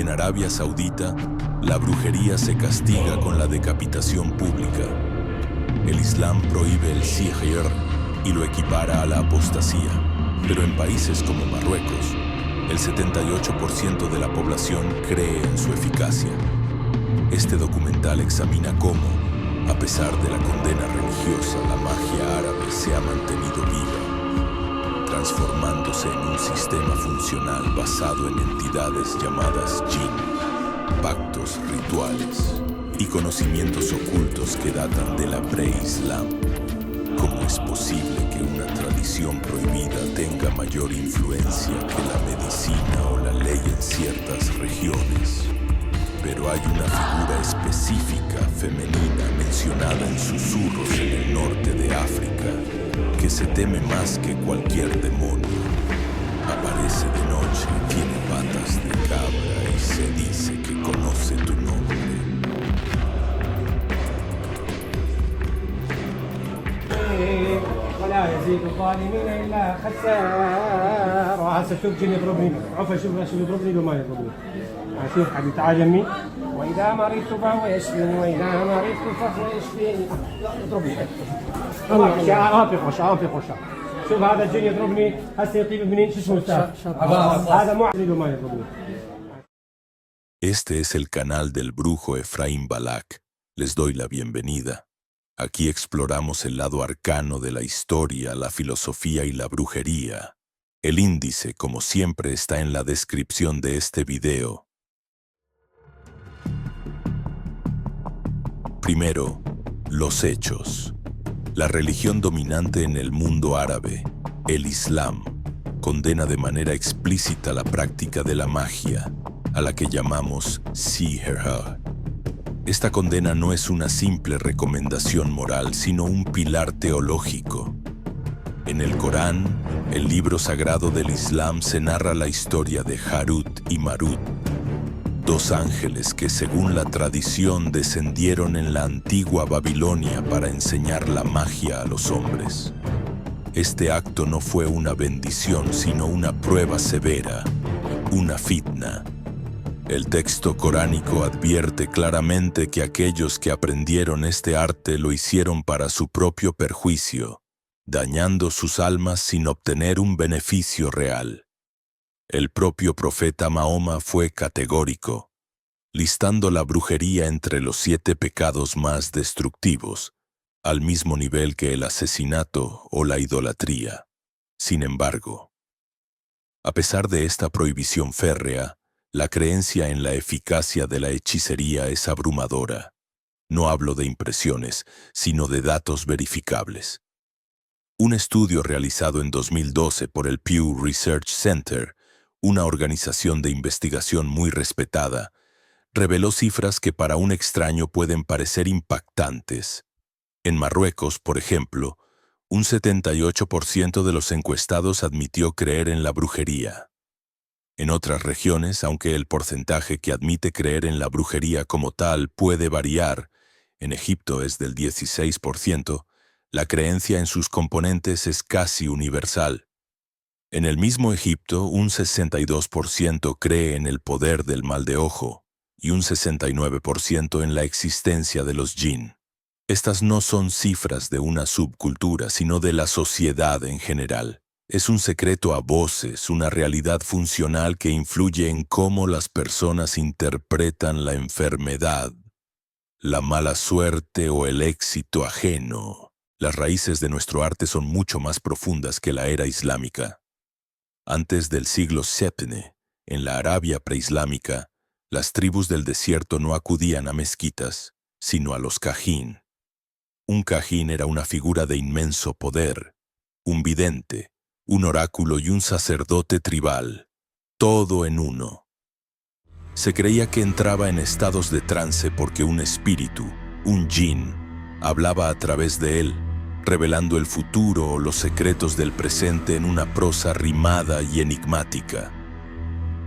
En Arabia Saudita, la brujería se castiga con la decapitación pública. El Islam prohíbe el sihr y lo equipara a la apostasía, pero en países como Marruecos, el 78% de la población cree en su eficacia. Este documental examina cómo, a pesar de la condena religiosa, la magia árabe se ha mantenido viva, transformándose en un sistema funcional basado en entidades llamadas jinn, pactos, rituales y conocimientos ocultos que datan de la pre-Islam. ¿Cómo es posible que una tradición prohibida tenga mayor influencia que la medicina o la ley en ciertas regiones? Pero hay una figura específica femenina mencionada en susurros en el norte de África que se teme más que cualquier demonio. Aparece de noche, tiene patas de cabra y se dice que conoce tu nombre. ولا يزيد الظالمين إلا خسار. وهسه شوف جيني يضربني، عفوا شوف يضربني لو ما يضربني. شوف حبيبي تعال يمي. وإذا مرضت فهو يشفيني وإذا مرضت فهو يشفيني. اضربني. في خشة في خشة. شوف هذا جيني يضربني هسه يطيب منين شو اسمه هذا مو لو ما يضربني. Este es el canal del brujo Efraín Balak. Les doy la bienvenida. Aquí exploramos el lado arcano de la historia, la filosofía y la brujería. El índice, como siempre, está en la descripción de este video. Primero, los hechos. La religión dominante en el mundo árabe, el Islam, condena de manera explícita la práctica de la magia, a la que llamamos sihr. Esta condena no es una simple recomendación moral, sino un pilar teológico. En el Corán, el libro sagrado del Islam, se narra la historia de Harut y Marut, dos ángeles que, según la tradición, descendieron en la antigua Babilonia para enseñar la magia a los hombres. Este acto no fue una bendición, sino una prueba severa, una fitna. El texto coránico advierte claramente que aquellos que aprendieron este arte lo hicieron para su propio perjuicio, dañando sus almas sin obtener un beneficio real. El propio profeta Mahoma fue categórico, listando la brujería entre los 7 pecados más destructivos, al mismo nivel que el asesinato o la idolatría. Sin embargo, a pesar de esta prohibición férrea, la creencia en la eficacia de la hechicería es abrumadora. No hablo de impresiones, sino de datos verificables. Un estudio realizado en 2012 por el Pew Research Center, una organización de investigación muy respetada, reveló cifras que para un extraño pueden parecer impactantes. En Marruecos, por ejemplo, un 78% de los encuestados admitió creer en la brujería. En otras regiones, aunque el porcentaje que admite creer en la brujería como tal puede variar, en Egipto es del 16%, la creencia en sus componentes es casi universal. En el mismo Egipto, un 62% cree en el poder del mal de ojo y un 69% en la existencia de los jinn. Estas no son cifras de una subcultura, sino de la sociedad en general. Es un secreto a voces, una realidad funcional que influye en cómo las personas interpretan la enfermedad, la mala suerte o el éxito ajeno. Las raíces de nuestro arte son mucho más profundas que la era islámica. Antes del siglo VII, en la Arabia preislámica, las tribus del desierto no acudían a mezquitas, sino a los cajín. Un cajín era una figura de inmenso poder, un vidente, un oráculo y un sacerdote tribal, todo en uno. Se creía que entraba en estados de trance porque un espíritu, un jinn, hablaba a través de él, revelando el futuro o los secretos del presente en una prosa rimada y enigmática.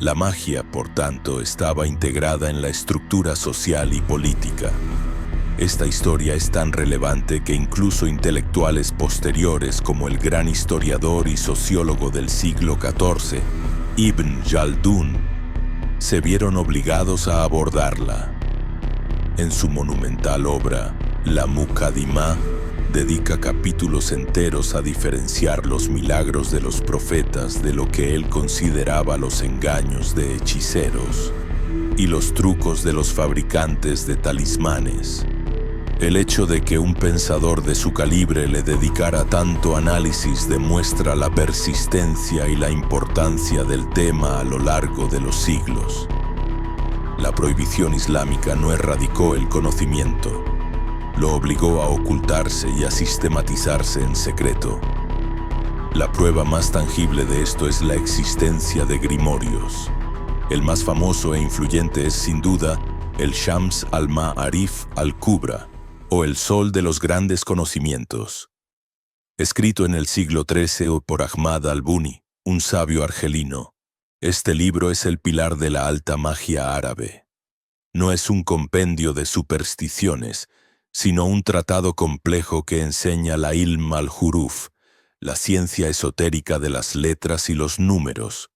La magia, por tanto, estaba integrada en la estructura social y política. Esta historia es tan relevante que incluso intelectuales posteriores como el gran historiador y sociólogo del siglo XIV, Ibn Jaldún, se vieron obligados a abordarla. En su monumental obra, la Muqaddimah dedica capítulos enteros a diferenciar los milagros de los profetas de lo que él consideraba los engaños de hechiceros y los trucos de los fabricantes de talismanes. El hecho de que un pensador de su calibre le dedicara tanto análisis demuestra la persistencia y la importancia del tema a lo largo de los siglos. La prohibición islámica no erradicó el conocimiento, lo obligó a ocultarse y a sistematizarse en secreto. La prueba más tangible de esto es la existencia de grimorios. El más famoso e influyente es, sin duda, el Shams al-Ma'arif al-Kubra, o el Sol de los Grandes Conocimientos. Escrito en el siglo XIII por Ahmad al-Buni, un sabio argelino, este libro es el pilar de la alta magia árabe. No es un compendio de supersticiones, sino un tratado complejo que enseña la ilm al-huruf, la ciencia esotérica de las letras y los números.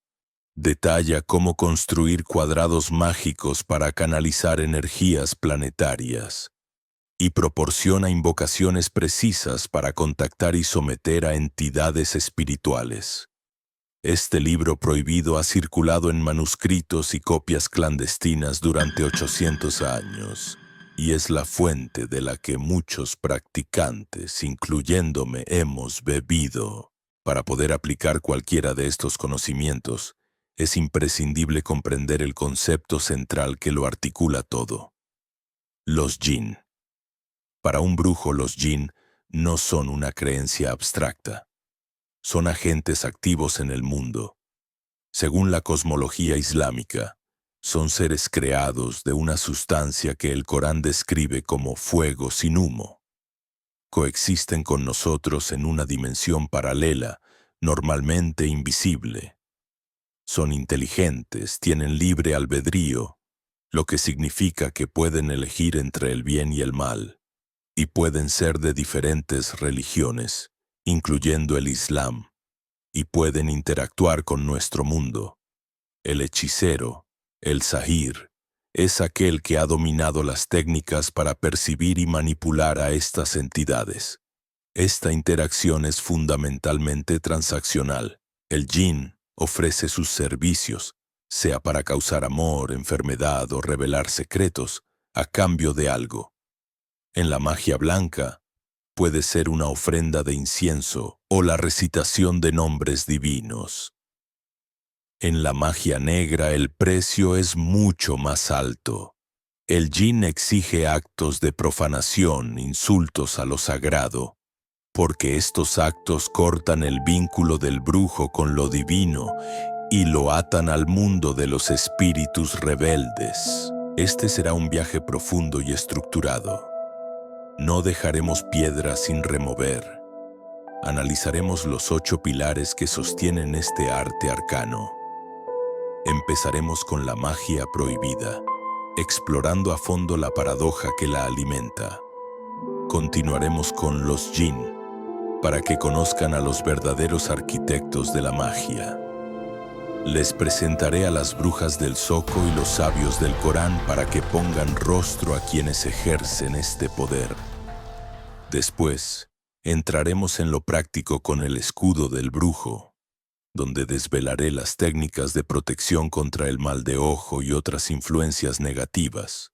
Detalla cómo construir cuadrados mágicos para canalizar energías planetarias y proporciona invocaciones precisas para contactar y someter a entidades espirituales. Este libro prohibido ha circulado en manuscritos y copias clandestinas durante 800 años y es la fuente de la que muchos practicantes, incluyéndome, hemos bebido. Para poder aplicar cualquiera de estos conocimientos, es imprescindible comprender el concepto central que lo articula todo: los jinn. Para un brujo, los jinn no son una creencia abstracta. Son agentes activos en el mundo. Según la cosmología islámica, son seres creados de una sustancia que el Corán describe como fuego sin humo. Coexisten con nosotros en una dimensión paralela, normalmente invisible. Son inteligentes, tienen libre albedrío, lo que significa que pueden elegir entre el bien y el mal, y pueden ser de diferentes religiones, incluyendo el Islam, y pueden interactuar con nuestro mundo. El hechicero, el sahir, es aquel que ha dominado las técnicas para percibir y manipular a estas entidades. Esta interacción es fundamentalmente transaccional. El jinn ofrece sus servicios, sea para causar amor, enfermedad o revelar secretos, a cambio de algo. En la magia blanca, puede ser una ofrenda de incienso o la recitación de nombres divinos. En la magia negra el precio es mucho más alto. El jinn exige actos de profanación, insultos a lo sagrado, porque estos actos cortan el vínculo del brujo con lo divino y lo atan al mundo de los espíritus rebeldes. Este será un viaje profundo y estructurado. No dejaremos piedra sin remover. Analizaremos los 8 pilares que sostienen este arte arcano. Empezaremos con la magia prohibida, explorando a fondo la paradoja que la alimenta. Continuaremos con los jinn, para que conozcan a los verdaderos arquitectos de la magia. Les presentaré a las brujas del Zoco y los sabios del Corán para que pongan rostro a quienes ejercen este poder. Después, entraremos en lo práctico con el escudo del brujo, donde desvelaré las técnicas de protección contra el mal de ojo y otras influencias negativas.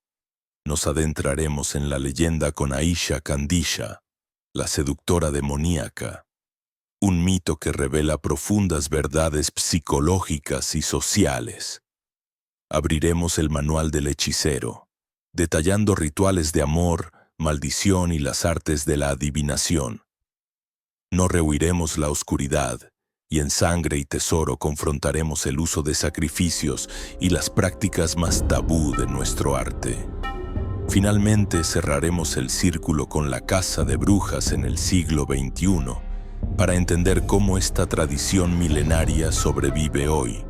Nos adentraremos en la leyenda con Aisha Kandisha, la seductora demoníaca, un mito que revela profundas verdades psicológicas y sociales. Abriremos el manual del hechicero, detallando rituales de amor, maldición y las artes de la adivinación. No rehuiremos la oscuridad, y en Sangre y Tesoro confrontaremos el uso de sacrificios y las prácticas más tabú de nuestro arte. Finalmente cerraremos el círculo con la caza de brujas en el siglo XXI, para entender cómo esta tradición milenaria sobrevive hoy,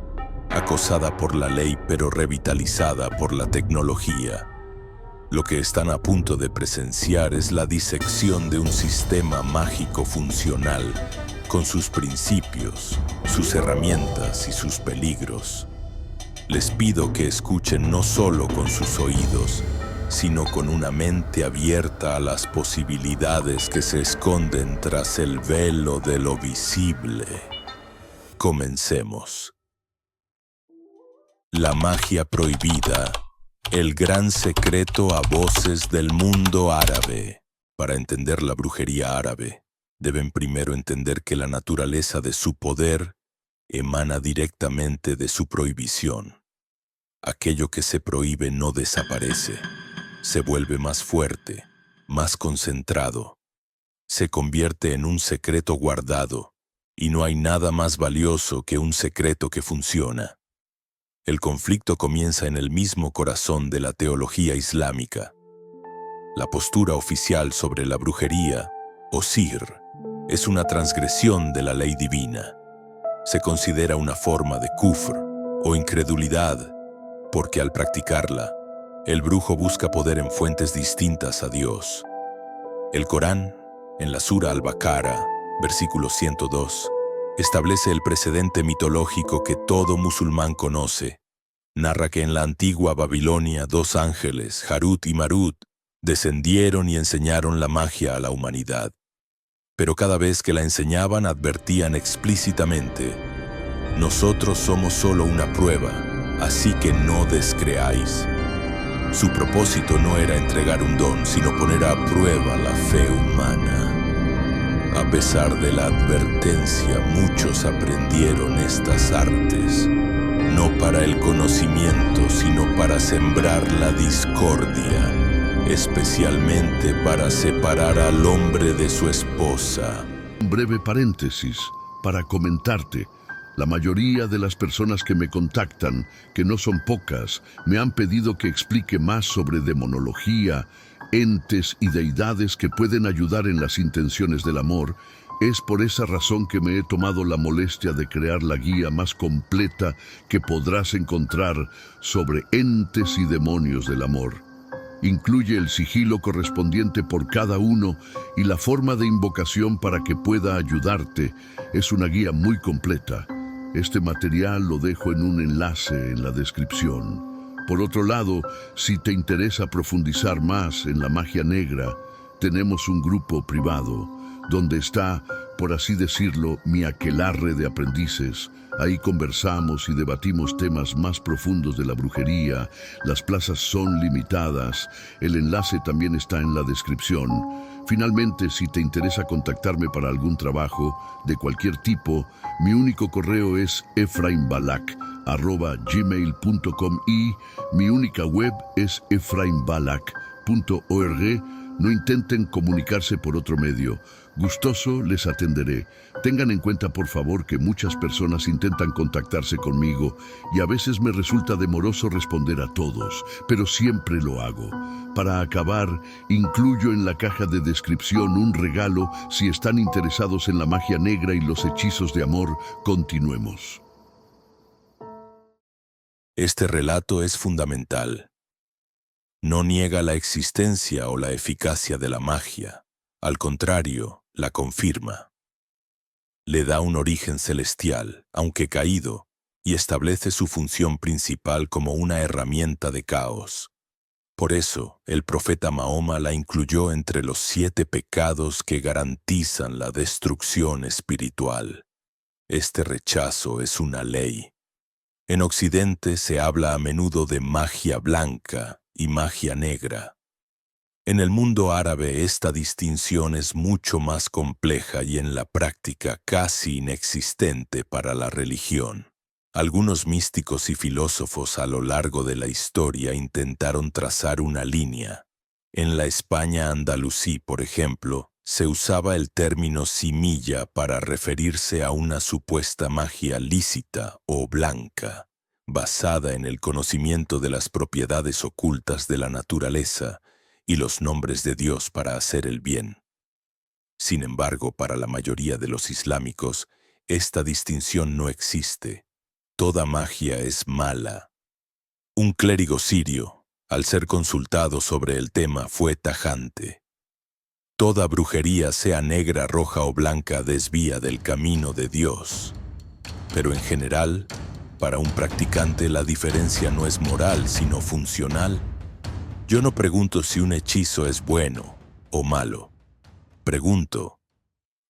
acosada por la ley pero revitalizada por la tecnología. Lo que están a punto de presenciar es la disección de un sistema mágico funcional, con sus principios, sus herramientas y sus peligros. Les pido que escuchen no solo con sus oídos, sino con una mente abierta a las posibilidades que se esconden tras el velo de lo visible. Comencemos. La magia prohibida, el gran secreto a voces del mundo árabe. Para entender la brujería árabe, deben primero entender que la naturaleza de su poder emana directamente de su prohibición. Aquello que se prohíbe no desaparece, se vuelve más fuerte, más concentrado, se convierte en un secreto guardado, y no hay nada más valioso que un secreto que funciona. El conflicto comienza en el mismo corazón de la teología islámica. La postura oficial sobre la brujería, o sihr, es una transgresión de la ley divina. Se considera una forma de kufr, o incredulidad, porque al practicarla, el brujo busca poder en fuentes distintas a Dios. El Corán, en la Sura Al-Baqara, versículo 102, establece el precedente mitológico que todo musulmán conoce. Narra que en la antigua Babilonia 2 ángeles, Harut y Marut, descendieron y enseñaron la magia a la humanidad. Pero cada vez que la enseñaban advertían explícitamente: nosotros somos solo una prueba, así que no descreáis. Su propósito no era entregar un don, sino poner a prueba la fe humana. A pesar de la advertencia, muchos aprendieron estas artes, no para el conocimiento, sino para sembrar la discordia, especialmente para separar al hombre de su esposa. Un breve paréntesis para comentarte. La mayoría de las personas que me contactan, que no son pocas, me han pedido que explique más sobre demonología, entes y deidades que pueden ayudar en las intenciones del amor. Es por esa razón que me he tomado la molestia de crear la guía más completa que podrás encontrar sobre entes y demonios del amor. Incluye el sigilo correspondiente por cada uno y la forma de invocación para que pueda ayudarte. Es una guía muy completa. Este material lo dejo en un enlace en la descripción. Por otro lado, si te interesa profundizar más en la magia negra, tenemos un grupo privado donde está, por así decirlo, mi aquelarre de aprendices. Ahí conversamos y debatimos temas más profundos de la brujería. Las plazas son limitadas. El enlace también está en la descripción. Finalmente, si te interesa contactarme para algún trabajo de cualquier tipo, mi único correo es efraimbalak@gmail.com y mi única web es efraimbalak.org. No intenten comunicarse por otro medio. Gustoso les atenderé. Tengan en cuenta, por favor, que muchas personas intentan contactarse conmigo y a veces me resulta demoroso responder a todos, pero siempre lo hago. Para acabar, incluyo en la caja de descripción un regalo si están interesados en la magia negra y los hechizos de amor. Continuemos. Este relato es fundamental. No niega la existencia o la eficacia de la magia. Al contrario, la confirma. Le da un origen celestial, aunque caído, y establece su función principal como una herramienta de caos. Por eso, el profeta Mahoma la incluyó entre los 7 pecados que garantizan la destrucción espiritual. Este rechazo es una ley. En Occidente se habla a menudo de magia blanca y magia negra. En el mundo árabe esta distinción es mucho más compleja y en la práctica casi inexistente para la religión. Algunos místicos y filósofos a lo largo de la historia intentaron trazar una línea. En la España andalusí, por ejemplo, se usaba el término similla para referirse a una supuesta magia lícita o blanca, basada en el conocimiento de las propiedades ocultas de la naturaleza y los nombres de Dios para hacer el bien. Sin embargo, para la mayoría de los islámicos, esta distinción no existe. Toda magia es mala. Un clérigo sirio, al ser consultado sobre el tema, fue tajante. Toda brujería, sea negra, roja o blanca, desvía del camino de Dios. Pero en general, Para un practicante la diferencia no es moral, sino funcional. Yo no pregunto si un hechizo es bueno o malo. Pregunto,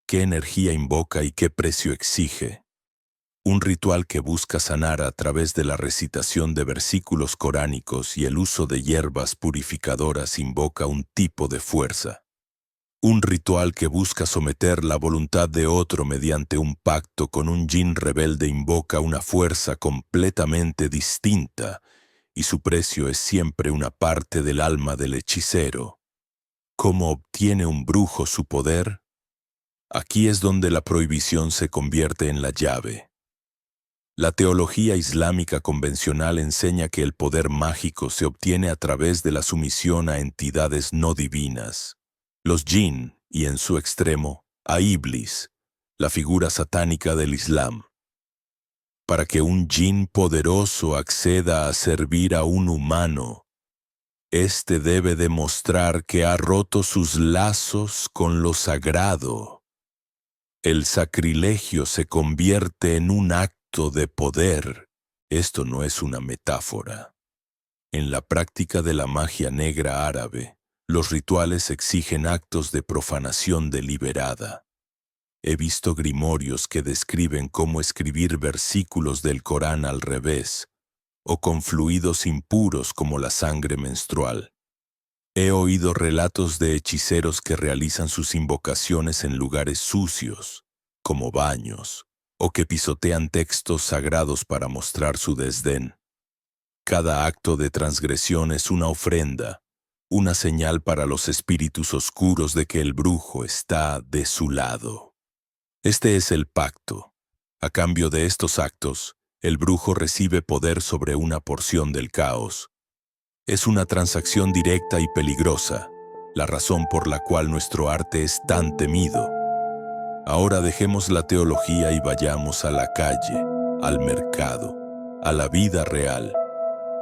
¿qué energía invoca y qué precio exige? Un ritual que busca sanar a través de la recitación de versículos coránicos y el uso de hierbas purificadoras invoca un tipo de fuerza. Un ritual que busca someter la voluntad de otro mediante un pacto con un jinn rebelde invoca una fuerza completamente distinta, y su precio es siempre una parte del alma del hechicero. ¿Cómo obtiene un brujo su poder? Aquí es donde la prohibición se convierte en la llave. La teología islámica convencional enseña que el poder mágico se obtiene a través de la sumisión a entidades no divinas. Los jinn, y en su extremo, a Iblis, la figura satánica del Islam. Para que un jinn poderoso acceda a servir a un humano, éste debe demostrar que ha roto sus lazos con lo sagrado. El sacrilegio se convierte en un acto de poder. Esto no es una metáfora. En la práctica de la magia negra árabe, los rituales exigen actos de profanación deliberada. He visto grimorios que describen cómo escribir versículos del Corán al revés, o con fluidos impuros como la sangre menstrual. He oído relatos de hechiceros que realizan sus invocaciones en lugares sucios, como baños, o que pisotean textos sagrados para mostrar su desdén. Cada acto de transgresión es una ofrenda, una señal para los espíritus oscuros de que el brujo está de su lado. Este es el pacto. A cambio de estos actos, el brujo recibe poder sobre una porción del caos. Es una transacción directa y peligrosa, la razón por la cual nuestro arte es tan temido. Ahora dejemos la teología y vayamos a la calle, al mercado, a la vida real.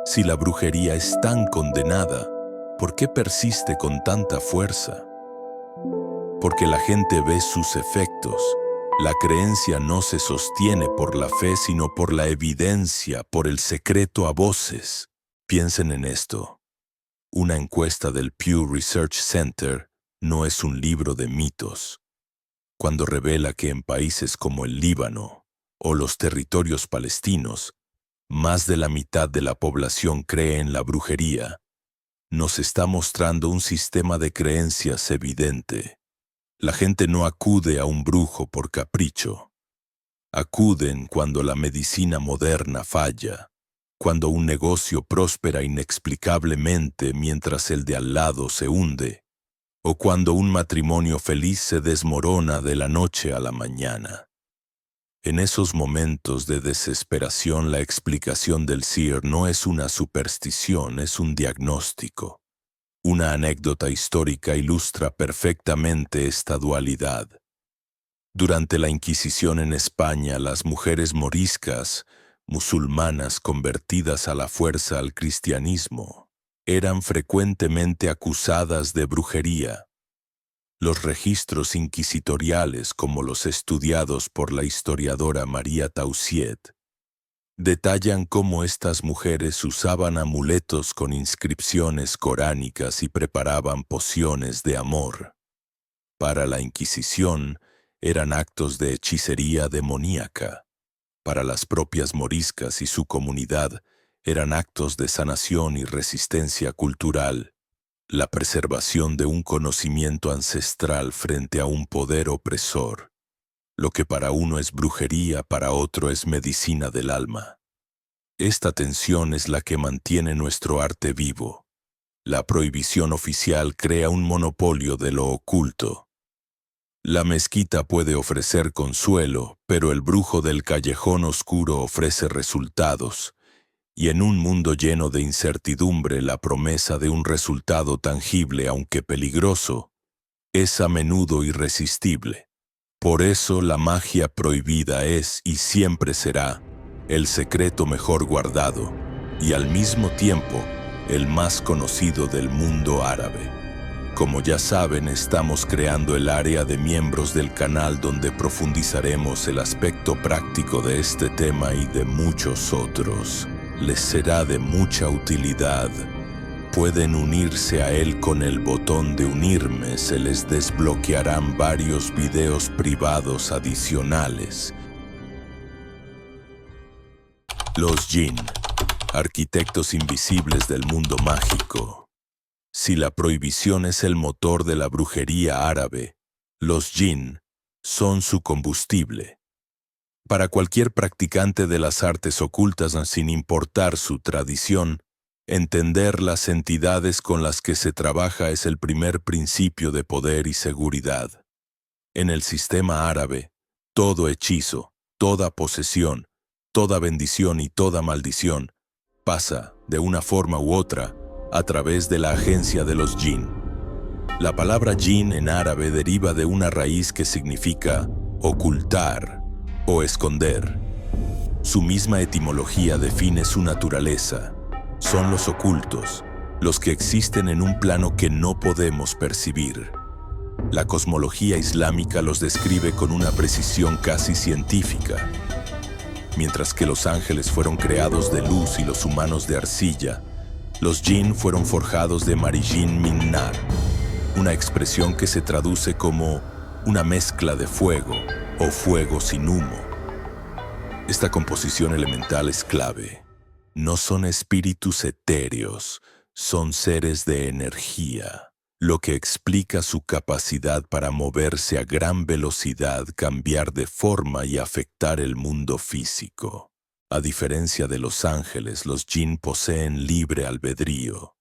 Si la brujería es tan condenada, ¿por qué persiste con tanta fuerza? Porque la gente ve sus efectos. La creencia no se sostiene por la fe, sino por la evidencia, por el secreto a voces. Piensen en esto. Una encuesta del Pew Research Center no es un libro de mitos. Cuando revela que en países como el Líbano o los territorios palestinos, más de la mitad de la población cree en la brujería, nos está mostrando un sistema de creencias evidente. La gente no acude a un brujo por capricho. Acuden cuando la medicina moderna falla, cuando un negocio próspera inexplicablemente mientras el de al lado se hunde, o cuando un matrimonio feliz se desmorona de la noche a la mañana. En esos momentos de desesperación, la explicación del seer no es una superstición, es un diagnóstico. Una anécdota histórica ilustra perfectamente esta dualidad. Durante la Inquisición en España, las mujeres moriscas, musulmanas convertidas a la fuerza al cristianismo, eran frecuentemente acusadas de brujería. Los registros inquisitoriales, como los estudiados por la historiadora María Taussiet, detallan cómo estas mujeres usaban amuletos con inscripciones coránicas y preparaban pociones de amor. Para la Inquisición, eran actos de hechicería demoníaca. Para las propias moriscas y su comunidad, eran actos de sanación y resistencia cultural, la preservación de un conocimiento ancestral frente a un poder opresor. Lo que para uno es brujería, para otro es medicina del alma. Esta tensión es la que mantiene nuestro arte vivo. La prohibición oficial crea un monopolio de lo oculto. La mezquita puede ofrecer consuelo, pero el brujo del callejón oscuro ofrece resultados. Y en un mundo lleno de incertidumbre, la promesa de un resultado tangible, aunque peligroso, es a menudo irresistible. Por eso la magia prohibida es y siempre será el secreto mejor guardado y al mismo tiempo el más conocido del mundo árabe. Como ya saben, estamos creando el área de miembros del canal donde profundizaremos el aspecto práctico de este tema y de muchos otros. Les será de mucha utilidad. Pueden unirse a él con el botón de unirme. Se les desbloquearán varios videos privados adicionales. Los Jinn, arquitectos invisibles del mundo mágico. Si la prohibición es el motor de la brujería árabe, los Jinn son su combustible. Para cualquier practicante de las artes ocultas, sin importar su tradición, entender las entidades con las que se trabaja es el primer principio de poder y seguridad. En el sistema árabe, todo hechizo, toda posesión, toda bendición y toda maldición pasa, de una forma u otra, a través de la agencia de los Jinn. La palabra Jinn en árabe deriva de una raíz que significa ocultar o esconder. Su misma etimología define su naturaleza. Son los ocultos, los que existen en un plano que no podemos percibir. La cosmología islámica los describe con una precisión casi científica. Mientras que los ángeles fueron creados de luz y los humanos de arcilla, los Jinn fueron forjados de Marijin min nar, una expresión que se traduce como una mezcla de fuego o fuego sin humo. Esta composición elemental es clave. No son espíritus etéreos, son seres de energía, lo que explica su capacidad para moverse a gran velocidad, cambiar de forma y afectar el mundo físico. A diferencia de los ángeles, los Jinn poseen libre albedrío.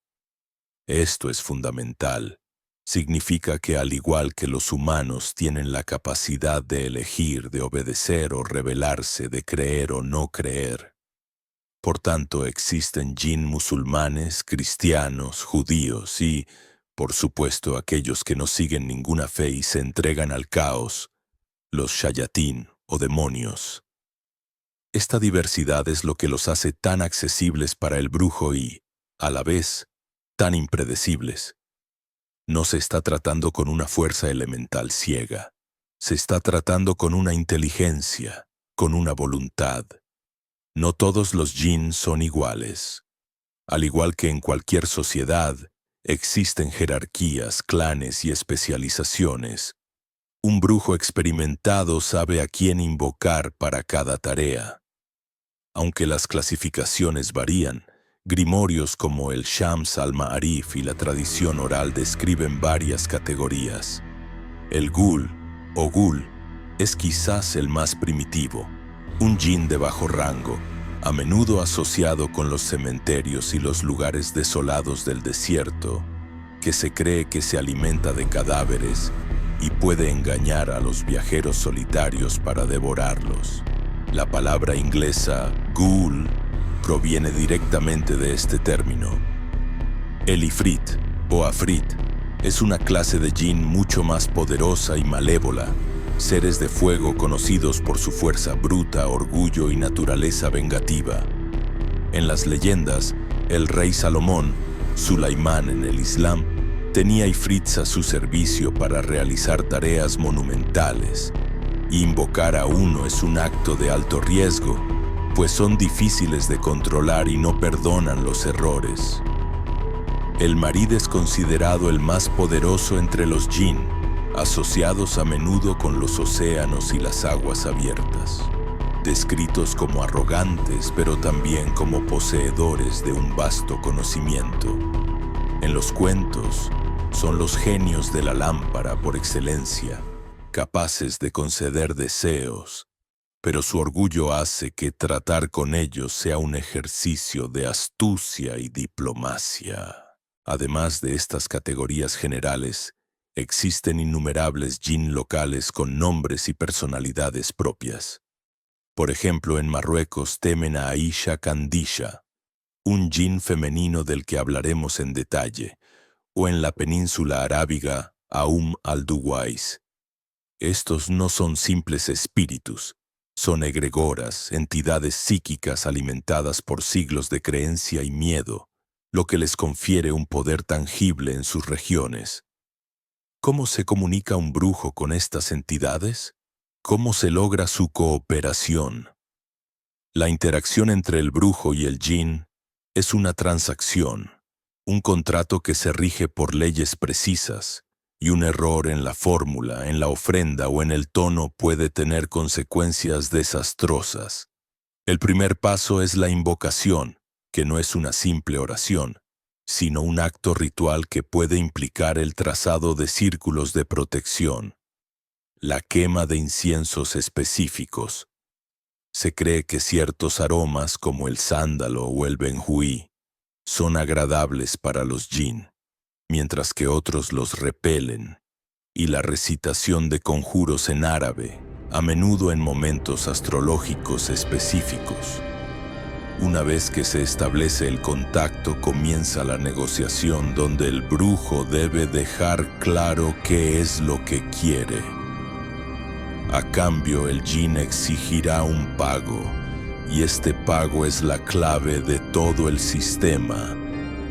Esto es fundamental. Significa que al igual que los humanos tienen la capacidad de elegir, de obedecer o rebelarse, de creer o no creer. Por tanto, existen Jinn musulmanes, cristianos, judíos y, por supuesto, aquellos que no siguen ninguna fe y se entregan al caos, los shayatín o demonios. Esta diversidad es lo que los hace tan accesibles para el brujo y, a la vez, tan impredecibles. No se está tratando con una fuerza elemental ciega. Se está tratando con una inteligencia, con una voluntad. No todos los Jinn son iguales. Al igual que en cualquier sociedad, existen jerarquías, clanes y especializaciones. Un brujo experimentado sabe a quién invocar para cada tarea. Aunque las clasificaciones varían, grimorios como el Shams al-Ma'arif y la tradición oral describen varias categorías. El Ghul, o Ghul, es quizás el más primitivo, un Jinn de bajo rango, a menudo asociado con los cementerios y los lugares desolados del desierto, que se cree que se alimenta de cadáveres y puede engañar a los viajeros solitarios para devorarlos. La palabra inglesa ghoul proviene directamente de este término. El ifrit, o afrit, es una clase de Jinn mucho más poderosa y malévola, seres de fuego conocidos por su fuerza bruta, orgullo y naturaleza vengativa. En las leyendas, el rey Salomón, Sulaimán en el Islam, tenía ifrits a su servicio para realizar tareas monumentales. Invocar a uno es un acto de alto riesgo, pues son difíciles de controlar y no perdonan los errores. El Marid es considerado el más poderoso entre los Jinn, asociados a menudo con los océanos y las aguas abiertas, descritos como arrogantes, pero también como poseedores de un vasto conocimiento. En los cuentos, son los genios de la lámpara por excelencia, capaces de conceder deseos, pero su orgullo hace que tratar con ellos sea un ejercicio de astucia y diplomacia. Además de estas categorías generales, existen innumerables Jinn locales con nombres y personalidades propias. Por ejemplo, en Marruecos temen a Aisha Kandisha, un Jinn femenino del que hablaremos en detalle, o en la península arábiga a al-Duwais. Estos no son simples espíritus, son egregoras, entidades psíquicas alimentadas por siglos de creencia y miedo, lo que les confiere un poder tangible en sus regiones. ¿Cómo se comunica un brujo con estas entidades? ¿Cómo se logra su cooperación? La interacción entre el brujo y el jinn es una transacción, un contrato que se rige por leyes precisas, y un error en la fórmula, en la ofrenda o en el tono puede tener consecuencias desastrosas. El primer paso es la invocación, que no es una simple oración, sino un acto ritual que puede implicar el trazado de círculos de protección, la quema de inciensos específicos. Se cree que ciertos aromas como el sándalo o el benjuí son agradables para los jinn, mientras que otros los repelen, y la recitación de conjuros en árabe, a menudo en momentos astrológicos específicos. Una vez que se establece el contacto, comienza la negociación donde el brujo debe dejar claro qué es lo que quiere. A cambio, el jinn exigirá un pago, y este pago es la clave de todo el sistema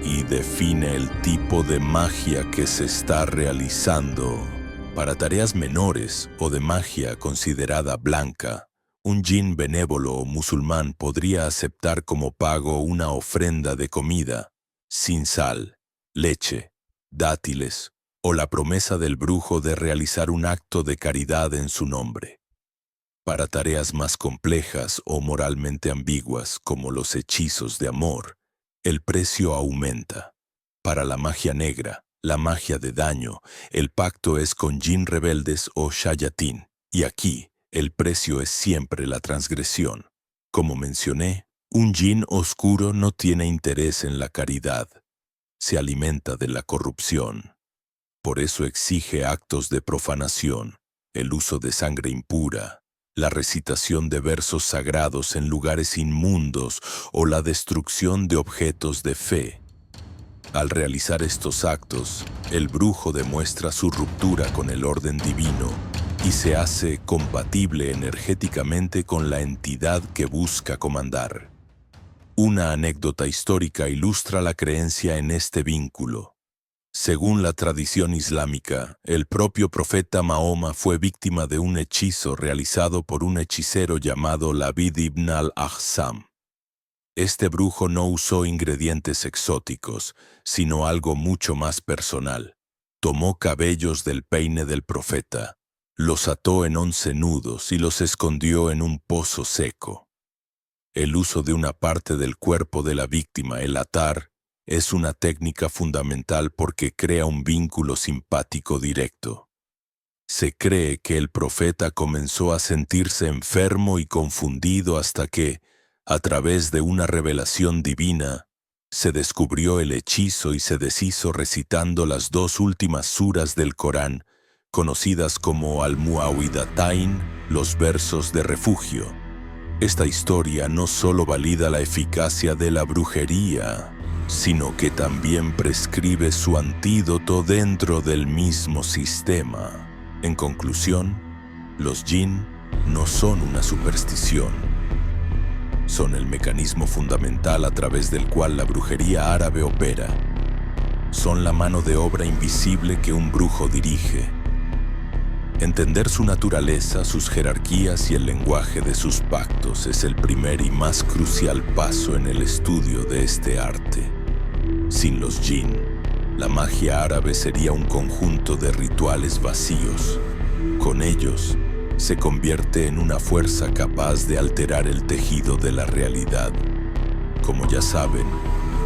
y define el tipo de magia que se está realizando. Para tareas menores o de magia considerada blanca, un jinn benévolo o musulmán podría aceptar como pago una ofrenda de comida, sin sal, leche, dátiles o la promesa del brujo de realizar un acto de caridad en su nombre. Para tareas más complejas o moralmente ambiguas como los hechizos de amor, el precio aumenta. Para la magia negra, la magia de daño, el pacto es con jinn rebeldes o shayatín, y aquí el precio es siempre la transgresión. Como mencioné, un jinn oscuro no tiene interés en la caridad, se alimenta de la corrupción. Por eso exige actos de profanación, el uso de sangre impura, la recitación de versos sagrados en lugares inmundos o la destrucción de objetos de fe. Al realizar estos actos, el brujo demuestra su ruptura con el orden divino y se hace compatible energéticamente con la entidad que busca comandar. Una anécdota histórica ilustra la creencia en este vínculo. Según la tradición islámica, el propio profeta Mahoma fue víctima de un hechizo realizado por un hechicero llamado Labid ibn al-Ahsam. Este brujo no usó ingredientes exóticos, sino algo mucho más personal. Tomó cabellos del peine del profeta, los ató en 11 nudos y los escondió en un pozo seco. El uso de una parte del cuerpo de la víctima, el atar, es una técnica fundamental porque crea un vínculo simpático directo. Se cree que el profeta comenzó a sentirse enfermo y confundido hasta que, a través de una revelación divina, se descubrió el hechizo y se deshizo recitando las 2 últimas suras del Corán, conocidas como Al-Muawwidhatayn, los versos de refugio. Esta historia no solo valida la eficacia de la brujería, sino que también prescribe su antídoto dentro del mismo sistema. En conclusión, los jinn no son una superstición. Son el mecanismo fundamental a través del cual la brujería árabe opera. Son la mano de obra invisible que un brujo dirige. Entender su naturaleza, sus jerarquías y el lenguaje de sus pactos es el primer y más crucial paso en el estudio de este arte. Sin los jinn, la magia árabe sería un conjunto de rituales vacíos. Con ellos, se convierte en una fuerza capaz de alterar el tejido de la realidad. Como ya saben,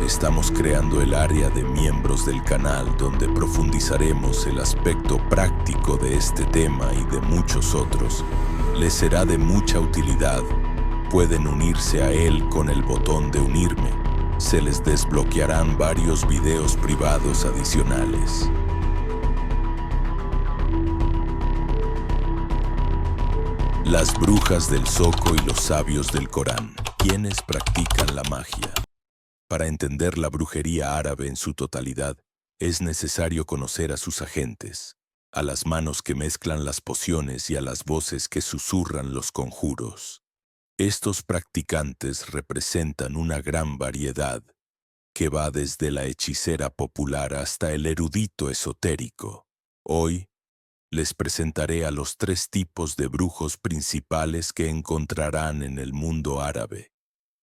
estamos creando el área de miembros del canal donde profundizaremos el aspecto práctico de este tema y de muchos otros. Les será de mucha utilidad. Pueden unirse a él con el botón de unirme. Se les desbloquearán varios videos privados adicionales. Las brujas del Zoco y los sabios del Corán, quienes practican la magia. Para entender la brujería árabe en su totalidad, es necesario conocer a sus agentes, a las manos que mezclan las pociones y a las voces que susurran los conjuros. Estos practicantes representan una gran variedad, que va desde la hechicera popular hasta el erudito esotérico. Hoy les presentaré a los 3 tipos de brujos principales que encontrarán en el mundo árabe,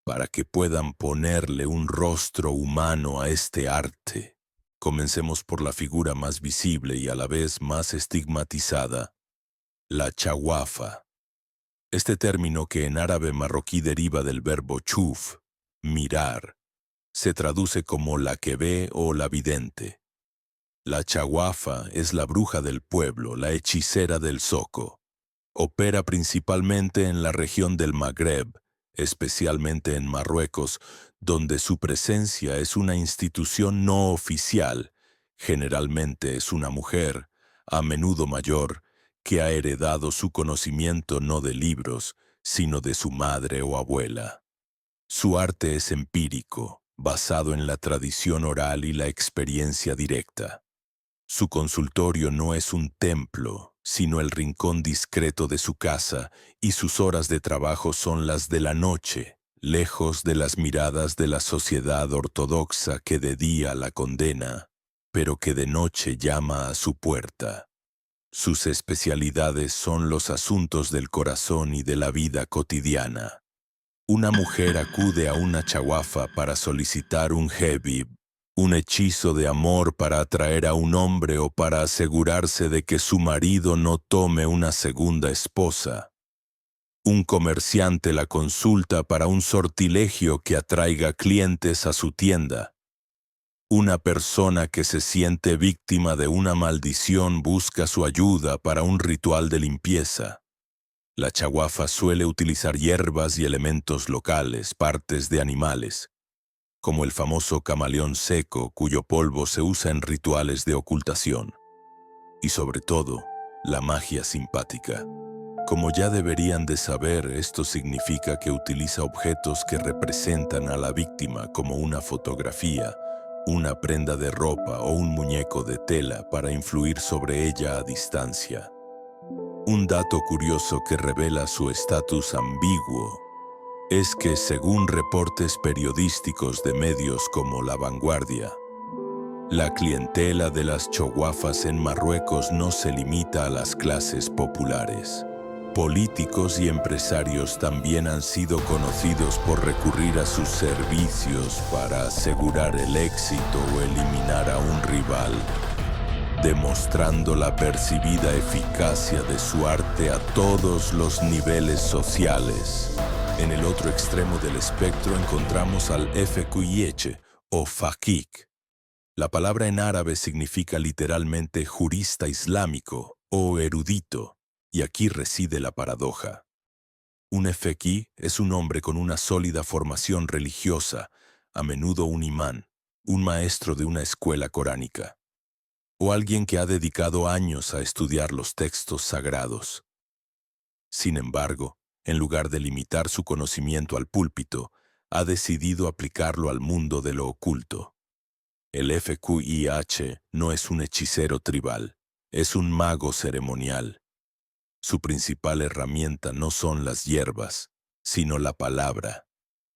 para que puedan ponerle un rostro humano a este arte. Comencemos por la figura más visible y a la vez más estigmatizada, la chawafa. Este término, que en árabe marroquí deriva del verbo chuf, mirar, se traduce como la que ve o la vidente. La chawafa es la bruja del pueblo, la hechicera del zoco. Opera principalmente en la región del Magreb, especialmente en Marruecos, donde su presencia es una institución no oficial. Generalmente es una mujer, a menudo mayor, que ha heredado su conocimiento no de libros, sino de su madre o abuela. Su arte es empírico, basado en la tradición oral y la experiencia directa. Su consultorio no es un templo, sino el rincón discreto de su casa, y sus horas de trabajo son las de la noche, lejos de las miradas de la sociedad ortodoxa que de día la condena, pero que de noche llama a su puerta. Sus especialidades son los asuntos del corazón y de la vida cotidiana. Una mujer acude a una chawafa para solicitar un hebib, un hechizo de amor para atraer a un hombre o para asegurarse de que su marido no tome una segunda esposa. Un comerciante la consulta para un sortilegio que atraiga clientes a su tienda. Una persona que se siente víctima de una maldición busca su ayuda para un ritual de limpieza. La chawafa suele utilizar hierbas y elementos locales, partes de animales, como el famoso camaleón seco, cuyo polvo se usa en rituales de ocultación. Y sobre todo, la magia simpática. Como ya deberían de saber, esto significa que utiliza objetos que representan a la víctima, como una fotografía, una prenda de ropa o un muñeco de tela, para influir sobre ella a distancia. Un dato curioso que revela su estatus ambiguo es que, según reportes periodísticos de medios como La Vanguardia, la clientela de las chawafas en Marruecos no se limita a las clases populares. Políticos y empresarios también han sido conocidos por recurrir a sus servicios para asegurar el éxito o eliminar a un rival, demostrando la percibida eficacia de su arte a todos los niveles sociales. En el otro extremo del espectro encontramos al FQIH o Fakik. La palabra en árabe significa literalmente jurista islámico o erudito, y aquí reside la paradoja. Un FQI es un hombre con una sólida formación religiosa, a menudo un imán, un maestro de una escuela coránica, o alguien que ha dedicado años a estudiar los textos sagrados. Sin embargo, en lugar de limitar su conocimiento al púlpito, ha decidido aplicarlo al mundo de lo oculto. El FQIH no es un hechicero tribal, es un mago ceremonial. Su principal herramienta no son las hierbas, sino la palabra.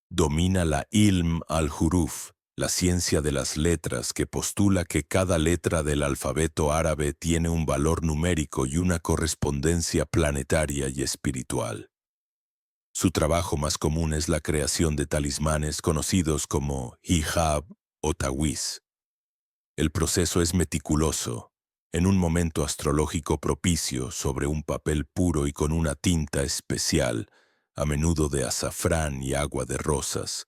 Domina la ilm al-huruf, la ciencia de las letras, que postula que cada letra del alfabeto árabe tiene un valor numérico y una correspondencia planetaria y espiritual. Su trabajo más común es la creación de talismanes conocidos como hijab o tawiz. El proceso es meticuloso. En un momento astrológico propicio, sobre un papel puro y con una tinta especial, a menudo de azafrán y agua de rosas,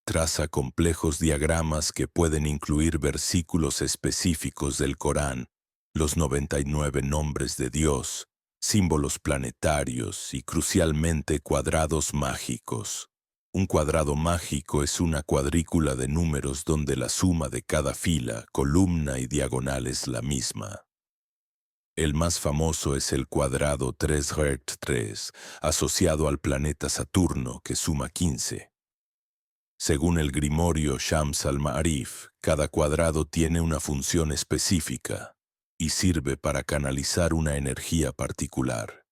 traza complejos diagramas que pueden incluir versículos específicos del Corán, los 99 nombres de Dios, símbolos planetarios y, crucialmente, cuadrados mágicos. Un cuadrado mágico es una cuadrícula de números donde la suma de cada fila, columna y diagonal es la misma. El más famoso es el cuadrado 3Hert3, asociado al planeta Saturno, que suma 15. Según el grimorio Shams al-Ma'arif, cada cuadrado tiene una función específica y sirve para canalizar una energía particular.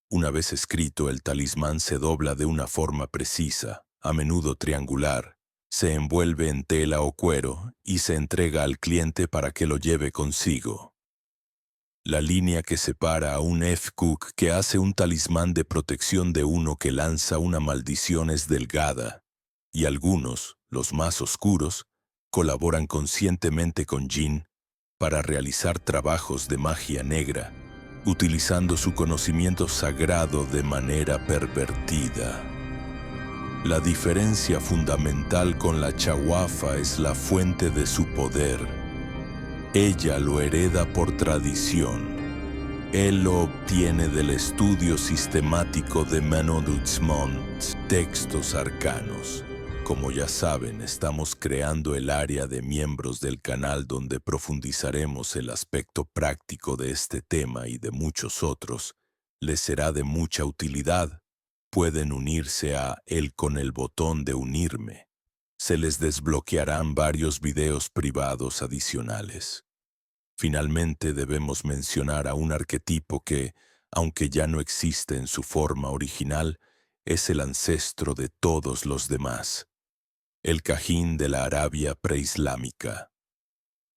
Una vez escrito, el talismán se dobla de una forma precisa, a menudo triangular, se envuelve en tela o cuero y se entrega al cliente para que lo lleve consigo. la línea que separa a un Efkuk que hace un talismán de protección de uno que lanza una maldición es delgada, y algunos, los más oscuros, colaboran conscientemente con Jin para realizar trabajos de magia negra, utilizando su conocimiento sagrado de manera pervertida. La diferencia fundamental con la Chawafa es la fuente de su poder. Ella lo hereda por tradición. Él lo obtiene del estudio sistemático de Manodutsmont, textos arcanos. Como ya saben, estamos creando el área de miembros del canal donde profundizaremos el aspecto práctico de este tema y de muchos otros. Les será de mucha utilidad. Pueden unirse a él con el botón de unirme. Se les desbloquearán varios videos privados adicionales. Finalmente debemos mencionar a un arquetipo que, aunque ya no existe en su forma original, es el ancestro de todos los demás. El Kahin de la Arabia preislámica.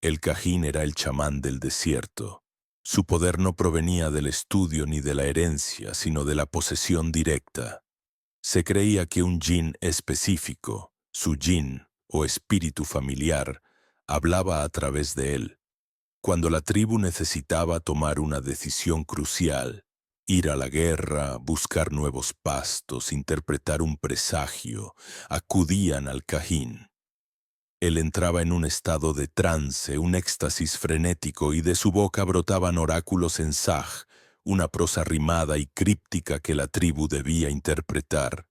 El Kahin era el chamán del desierto. Su poder no provenía del estudio ni de la herencia, sino de la posesión directa. Se creía que un jin específico, su jin o espíritu familiar, hablaba a través de él. Cuando la tribu necesitaba tomar una decisión crucial, ir a la guerra, buscar nuevos pastos, interpretar un presagio, acudían al Kahin. Él entraba en un estado de trance, un éxtasis frenético, y de su boca brotaban oráculos en Saj, una prosa rimada y críptica que la tribu debía interpretar.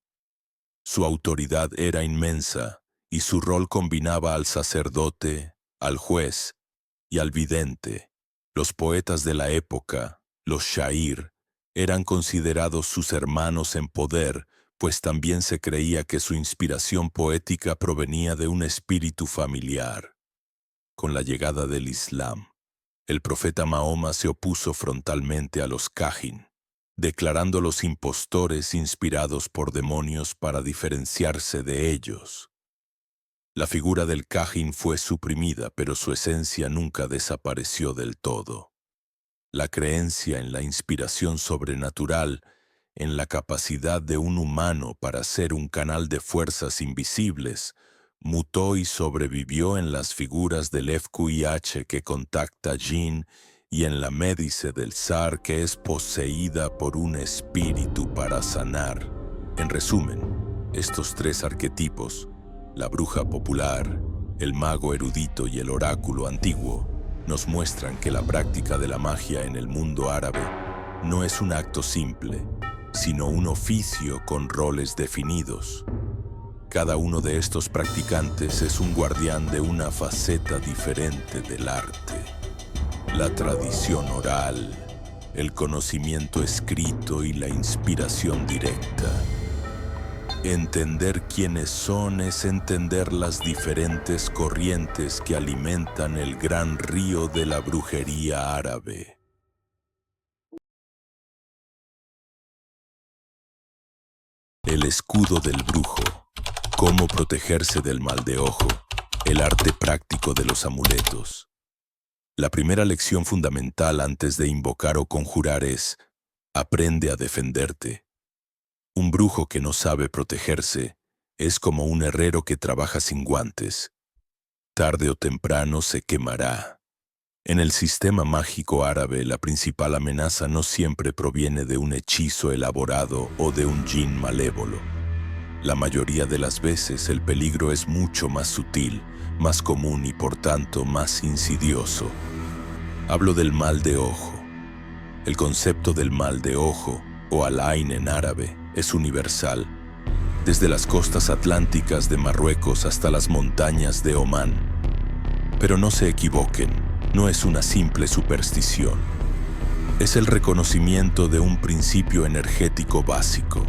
Su autoridad era inmensa, y su rol combinaba al sacerdote, al juez y al vidente. Los poetas de la época, los shair, eran considerados sus hermanos en poder, pues también se creía que su inspiración poética provenía de un espíritu familiar. Con la llegada del Islam, el profeta Mahoma se opuso frontalmente a los Kahin, declarándolos impostores inspirados por demonios para diferenciarse de ellos. La figura del Kahin fue suprimida, pero su esencia nunca desapareció del todo. La creencia en la inspiración sobrenatural, en la capacidad de un humano para ser un canal de fuerzas invisibles, mutó y sobrevivió en las figuras del FQIH que contacta Jin y en la Médice del Zar que es poseída por un espíritu para sanar. En resumen, estos tres arquetipos, la bruja popular, el mago erudito y el oráculo antiguo, nos muestran que la práctica de la magia en el mundo árabe no es un acto simple, sino un oficio con roles definidos. Cada uno de estos practicantes es un guardián de una faceta diferente del arte. La tradición oral, el conocimiento escrito y la inspiración directa. Entender quiénes son es entender las diferentes corrientes que alimentan el gran río de la brujería árabe. El escudo del brujo, cómo protegerse del mal de ojo, el arte práctico de los amuletos. La primera lección fundamental antes de invocar o conjurar es: aprende a defenderte. Un brujo que no sabe protegerse es como un herrero que trabaja sin guantes. Tarde o temprano se quemará. En el sistema mágico árabe, la principal amenaza no siempre proviene de un hechizo elaborado o de un jin malévolo. La mayoría de las veces el peligro es mucho más sutil, más común y por tanto más insidioso. Hablo del mal de ojo. El concepto del mal de ojo, o al-ain en árabe, es universal, desde las costas atlánticas de Marruecos hasta las montañas de Omán. Pero no se equivoquen, no es una simple superstición. Es el reconocimiento de un principio energético básico.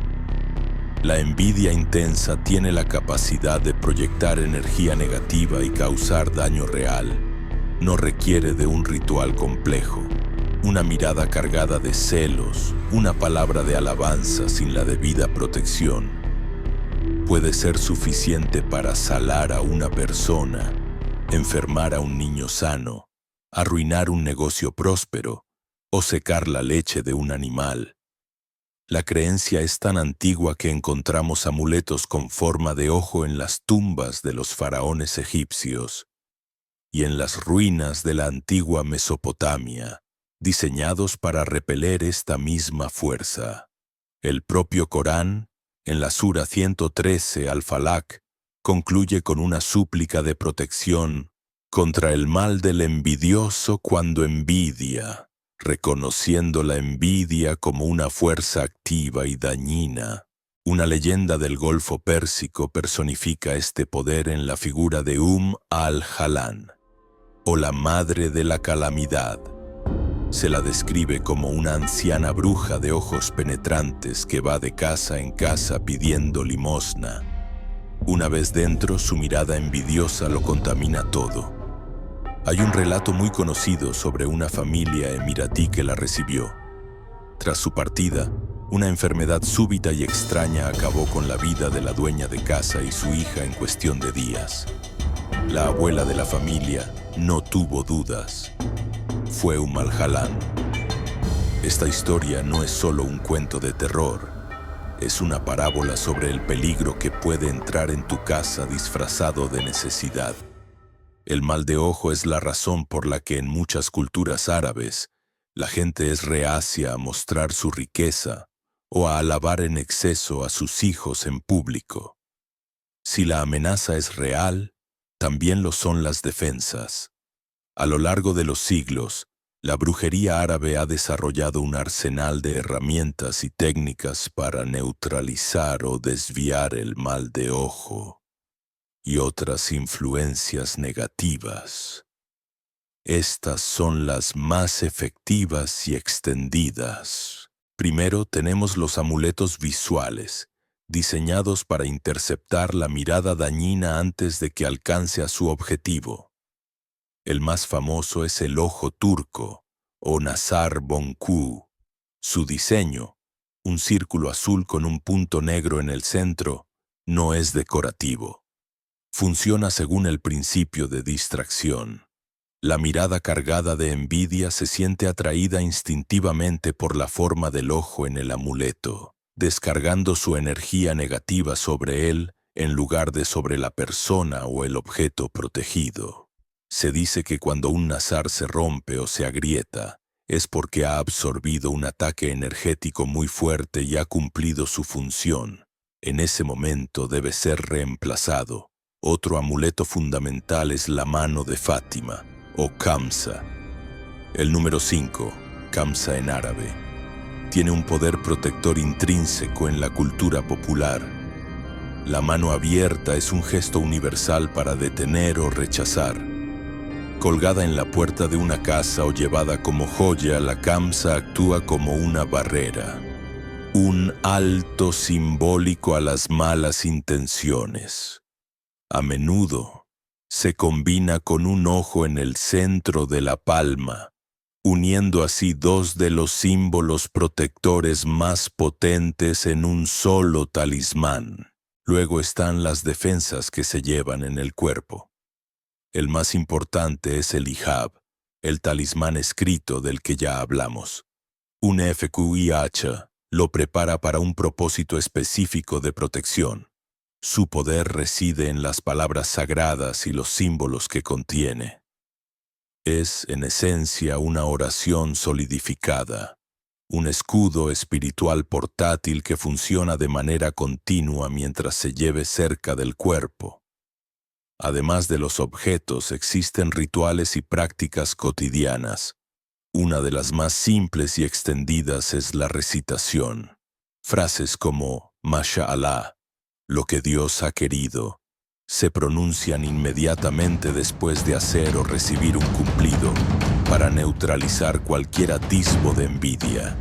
La envidia intensa tiene la capacidad de proyectar energía negativa y causar daño real. No requiere de un ritual complejo. Una mirada cargada de celos, una palabra de alabanza sin la debida protección, puede ser suficiente para salar a una persona, enfermar a un niño sano, arruinar un negocio próspero o secar la leche de un animal. La creencia es tan antigua que encontramos amuletos con forma de ojo en las tumbas de los faraones egipcios y en las ruinas de la antigua Mesopotamia, diseñados para repeler esta misma fuerza. El propio Corán, en la Sura 113 Al-Falaq, concluye con una súplica de protección contra el mal del envidioso cuando envidia, reconociendo la envidia como una fuerza activa y dañina. Una leyenda del Golfo Pérsico personifica este poder en la figura de al-Halan, o la madre de la calamidad. Se la describe como una anciana bruja de ojos penetrantes que va de casa en casa pidiendo limosna. Una vez dentro, su mirada envidiosa lo contamina todo. Hay un relato muy conocido sobre una familia emiratí que la recibió. Tras su partida, una enfermedad súbita y extraña acabó con la vida de la dueña de casa y su hija en cuestión de días. La abuela de la familia no tuvo dudas. Fue al-Halan. Esta historia no es solo un cuento de terror. Es una parábola sobre el peligro que puede entrar en tu casa disfrazado de necesidad. El mal de ojo es la razón por la que en muchas culturas árabes la gente es reacia a mostrar su riqueza o a alabar en exceso a sus hijos en público. Si la amenaza es real, también lo son las defensas. A lo largo de los siglos, la brujería árabe ha desarrollado un arsenal de herramientas y técnicas para neutralizar o desviar el mal de ojo y otras influencias negativas. Estas son las más efectivas y extendidas. Primero tenemos los amuletos visuales, diseñados para interceptar la mirada dañina antes de que alcance a su objetivo. El más famoso es el ojo turco, o Nazar Bonku. Su diseño, un círculo azul con un punto negro en el centro, no es decorativo. Funciona según el principio de distracción. La mirada cargada de envidia se siente atraída instintivamente por la forma del ojo en el amuleto, descargando su energía negativa sobre él en lugar de sobre la persona o el objeto protegido. Se dice que cuando un nazar se rompe o se agrieta, es porque ha absorbido un ataque energético muy fuerte y ha cumplido su función. En ese momento debe ser reemplazado. Otro amuleto fundamental es la mano de Fátima, o Kamsa. El número 5, Kamsa en árabe, tiene un poder protector intrínseco en la cultura popular. La mano abierta es un gesto universal para detener o rechazar. Colgada en la puerta de una casa o llevada como joya, la Kamsa actúa como una barrera, un alto simbólico a las malas intenciones. A menudo se combina con un ojo en el centro de la palma, uniendo así dos de los símbolos protectores más potentes en un solo talismán. Luego están las defensas que se llevan en el cuerpo. El más importante es el hijab, el talismán escrito del que ya hablamos. Un FQIH lo prepara para un propósito específico de protección. Su poder reside en las palabras sagradas y los símbolos que contiene. Es, en esencia, una oración solidificada, un escudo espiritual portátil que funciona de manera continua mientras se lleve cerca del cuerpo. Además de los objetos, existen rituales y prácticas cotidianas. Una de las más simples y extendidas es la recitación. Frases como Masha'Allah, lo que Dios ha querido, se pronuncian inmediatamente después de hacer o recibir un cumplido para neutralizar cualquier atisbo de envidia.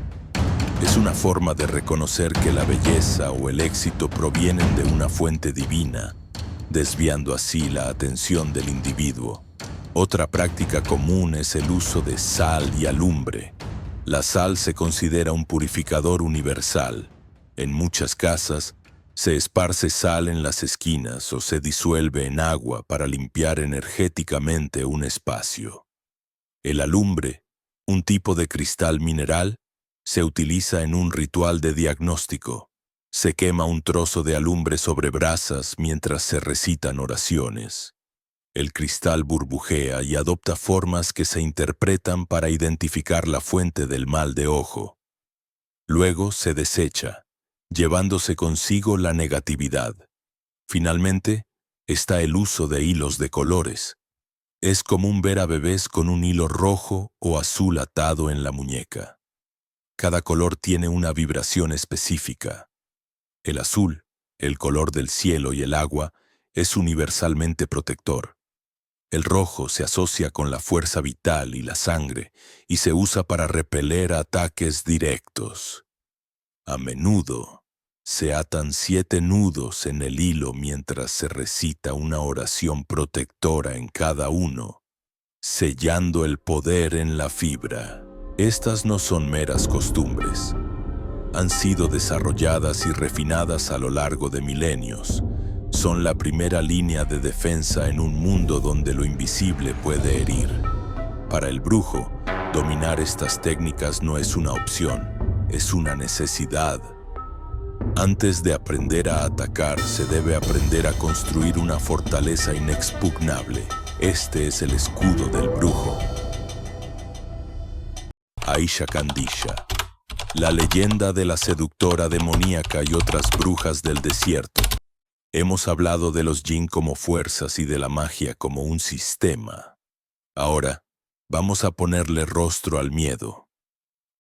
Es una forma de reconocer que la belleza o el éxito provienen de una fuente divina, desviando así la atención del individuo. Otra práctica común es el uso de sal y alumbre. La sal se considera un purificador universal. En muchas casas, se esparce sal en las esquinas o se disuelve en agua para limpiar energéticamente un espacio. El alumbre Un tipo de cristal mineral se utiliza en un ritual de diagnóstico. Se quema un trozo de alumbre sobre brasas mientras se recitan oraciones. El cristal burbujea y adopta formas que se interpretan para identificar la fuente del mal de ojo. Luego se desecha, llevándose consigo la negatividad. Finalmente, está el uso de hilos de colores. Es común ver a bebés con un hilo rojo o azul atado en la muñeca. Cada color tiene una vibración específica. El azul, el color del cielo y el agua, es universalmente protector. El rojo se asocia con la fuerza vital y la sangre y se usa para repeler ataques directos. A menudo, se atan 7 nudos en el hilo mientras se recita una oración protectora en cada uno, sellando el poder en la fibra. Estas no son meras costumbres. Han sido desarrolladas y refinadas a lo largo de milenios. Son la primera línea de defensa en un mundo donde lo invisible puede herir. Para el brujo, dominar estas técnicas no es una opción, es una necesidad. Antes de aprender a atacar, se debe aprender a construir una fortaleza inexpugnable. Este es el escudo del brujo. Aisha Kandisha, la leyenda de la seductora demoníaca y otras brujas del desierto. Hemos hablado de los jinn como fuerzas y de la magia como un sistema. Ahora, vamos a ponerle rostro al miedo.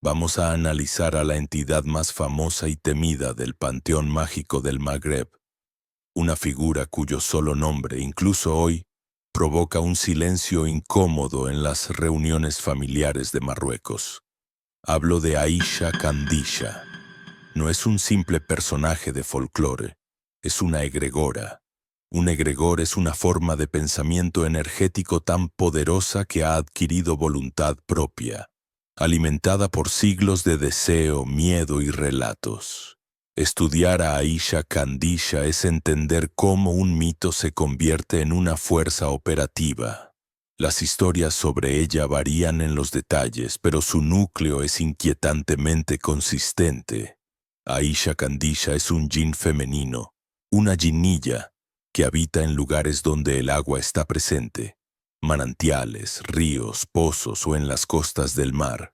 Vamos a analizar a la entidad más famosa y temida del panteón mágico del Magreb, una figura cuyo solo nombre, incluso hoy, provoca un silencio incómodo en las reuniones familiares de Marruecos. Hablo de Aisha Kandisha. No es un simple personaje de folclore, es una egregora. Un egregor es una forma de pensamiento energético tan poderosa que ha adquirido voluntad propia, alimentada por siglos de deseo, miedo y relatos. Estudiar a Aisha Kandisha es entender cómo un mito se convierte en una fuerza operativa. Las historias sobre ella varían en los detalles, pero su núcleo es inquietantemente consistente. Aisha Kandisha es un jinn femenino, una jinnilla, que habita en lugares donde el agua está presente, manantiales, ríos, pozos o en las costas del mar.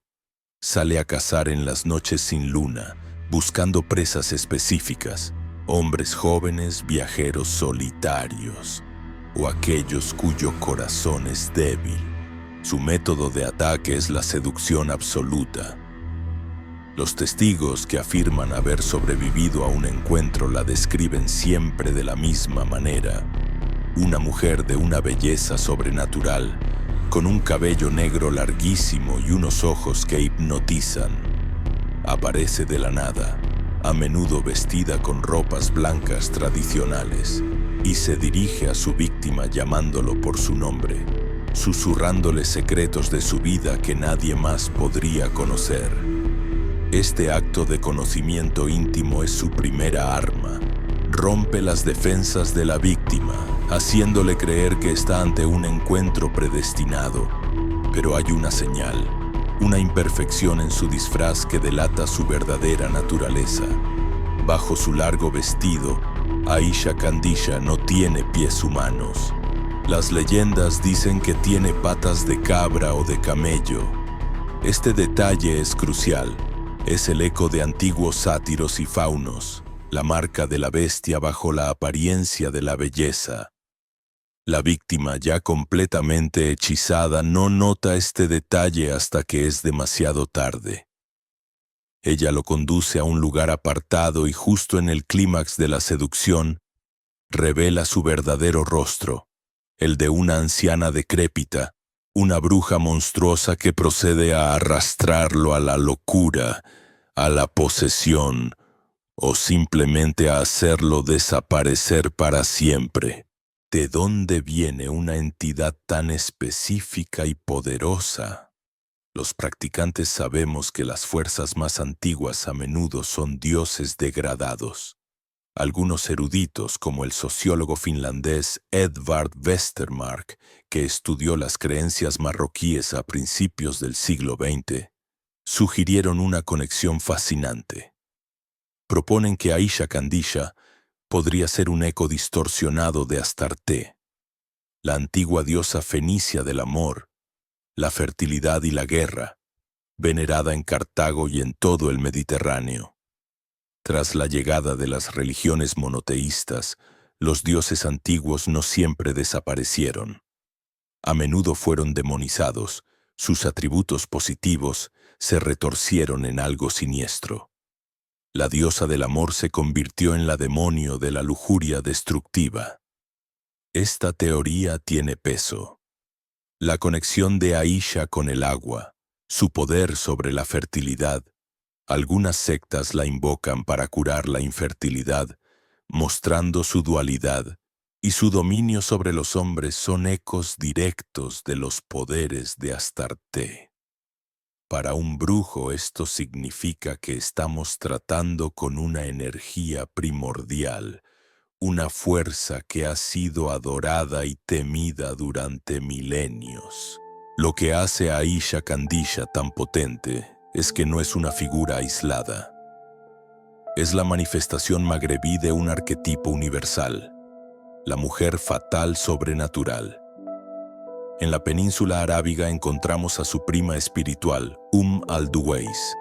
Sale a cazar en las noches sin luna, buscando presas específicas, hombres jóvenes, viajeros solitarios, o aquellos cuyo corazón es débil. Su método de ataque es la seducción absoluta. Los testigos que afirman haber sobrevivido a un encuentro la describen siempre de la misma manera. Una mujer de una belleza sobrenatural, con un cabello negro larguísimo y unos ojos que hipnotizan. Aparece de la nada, a menudo vestida con ropas blancas tradicionales, y se dirige a su víctima llamándolo por su nombre, susurrándole secretos de su vida que nadie más podría conocer. Este acto de conocimiento íntimo es su primera arma. Rompe las defensas de la víctima, haciéndole creer que está ante un encuentro predestinado. Pero hay una señal, una imperfección en su disfraz que delata su verdadera naturaleza. Bajo su largo vestido, Aisha Kandisha no tiene pies humanos. Las leyendas dicen que tiene patas de cabra o de camello. Este detalle es crucial. Es el eco de antiguos sátiros y faunos, la marca de la bestia bajo la apariencia de la belleza. La víctima, ya completamente hechizada, no nota este detalle hasta que es demasiado tarde. Ella lo conduce a un lugar apartado y justo en el clímax de la seducción, revela su verdadero rostro, el de una anciana decrépita, una bruja monstruosa que procede a arrastrarlo a la locura, a la posesión, o simplemente a hacerlo desaparecer para siempre. ¿De dónde viene una entidad tan específica y poderosa? Los practicantes sabemos que las fuerzas más antiguas a menudo son dioses degradados. Algunos eruditos, como el sociólogo finlandés Edvard Westermark, que estudió las creencias marroquíes a principios del siglo XX, sugirieron una conexión fascinante. Proponen que Aisha Kandisha podría ser un eco distorsionado de Astarte, la antigua diosa fenicia del amor, la fertilidad y la guerra, venerada en Cartago y en todo el Mediterráneo. Tras la llegada de las religiones monoteístas, los dioses antiguos no siempre desaparecieron. A menudo fueron demonizados, sus atributos positivos se retorcieron en algo siniestro. La diosa del amor se convirtió en la demonio de la lujuria destructiva. Esta teoría tiene peso. La conexión de Aisha con el agua, su poder sobre la fertilidad. Algunas sectas la invocan para curar la infertilidad, mostrando su dualidad, y su dominio sobre los hombres son ecos directos de los poderes de Astarte. Para un brujo esto significa que estamos tratando con una energía primordial, una fuerza que ha sido adorada y temida durante milenios. Lo que hace a Aisha Kandisha tan potente es que no es una figura aislada. Es la manifestación magrebí de un arquetipo universal, la mujer fatal sobrenatural. En la península arábiga encontramos a su prima espiritual, al-Duwais.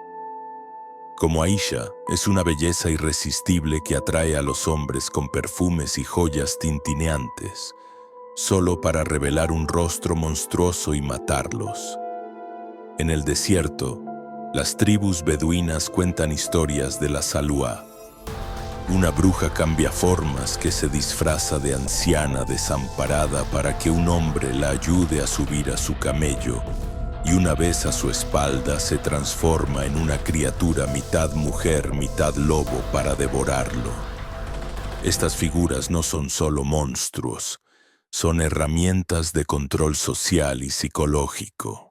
Como Aisha, es una belleza irresistible que atrae a los hombres con perfumes y joyas tintineantes, solo para revelar un rostro monstruoso y matarlos. En el desierto, las tribus beduinas cuentan historias de la Salua, una bruja cambiaformas que se disfraza de anciana desamparada para que un hombre la ayude a subir a su camello, y una vez a su espalda se transforma en una criatura mitad mujer, mitad lobo para devorarlo. Estas figuras no son solo monstruos, son herramientas de control social y psicológico.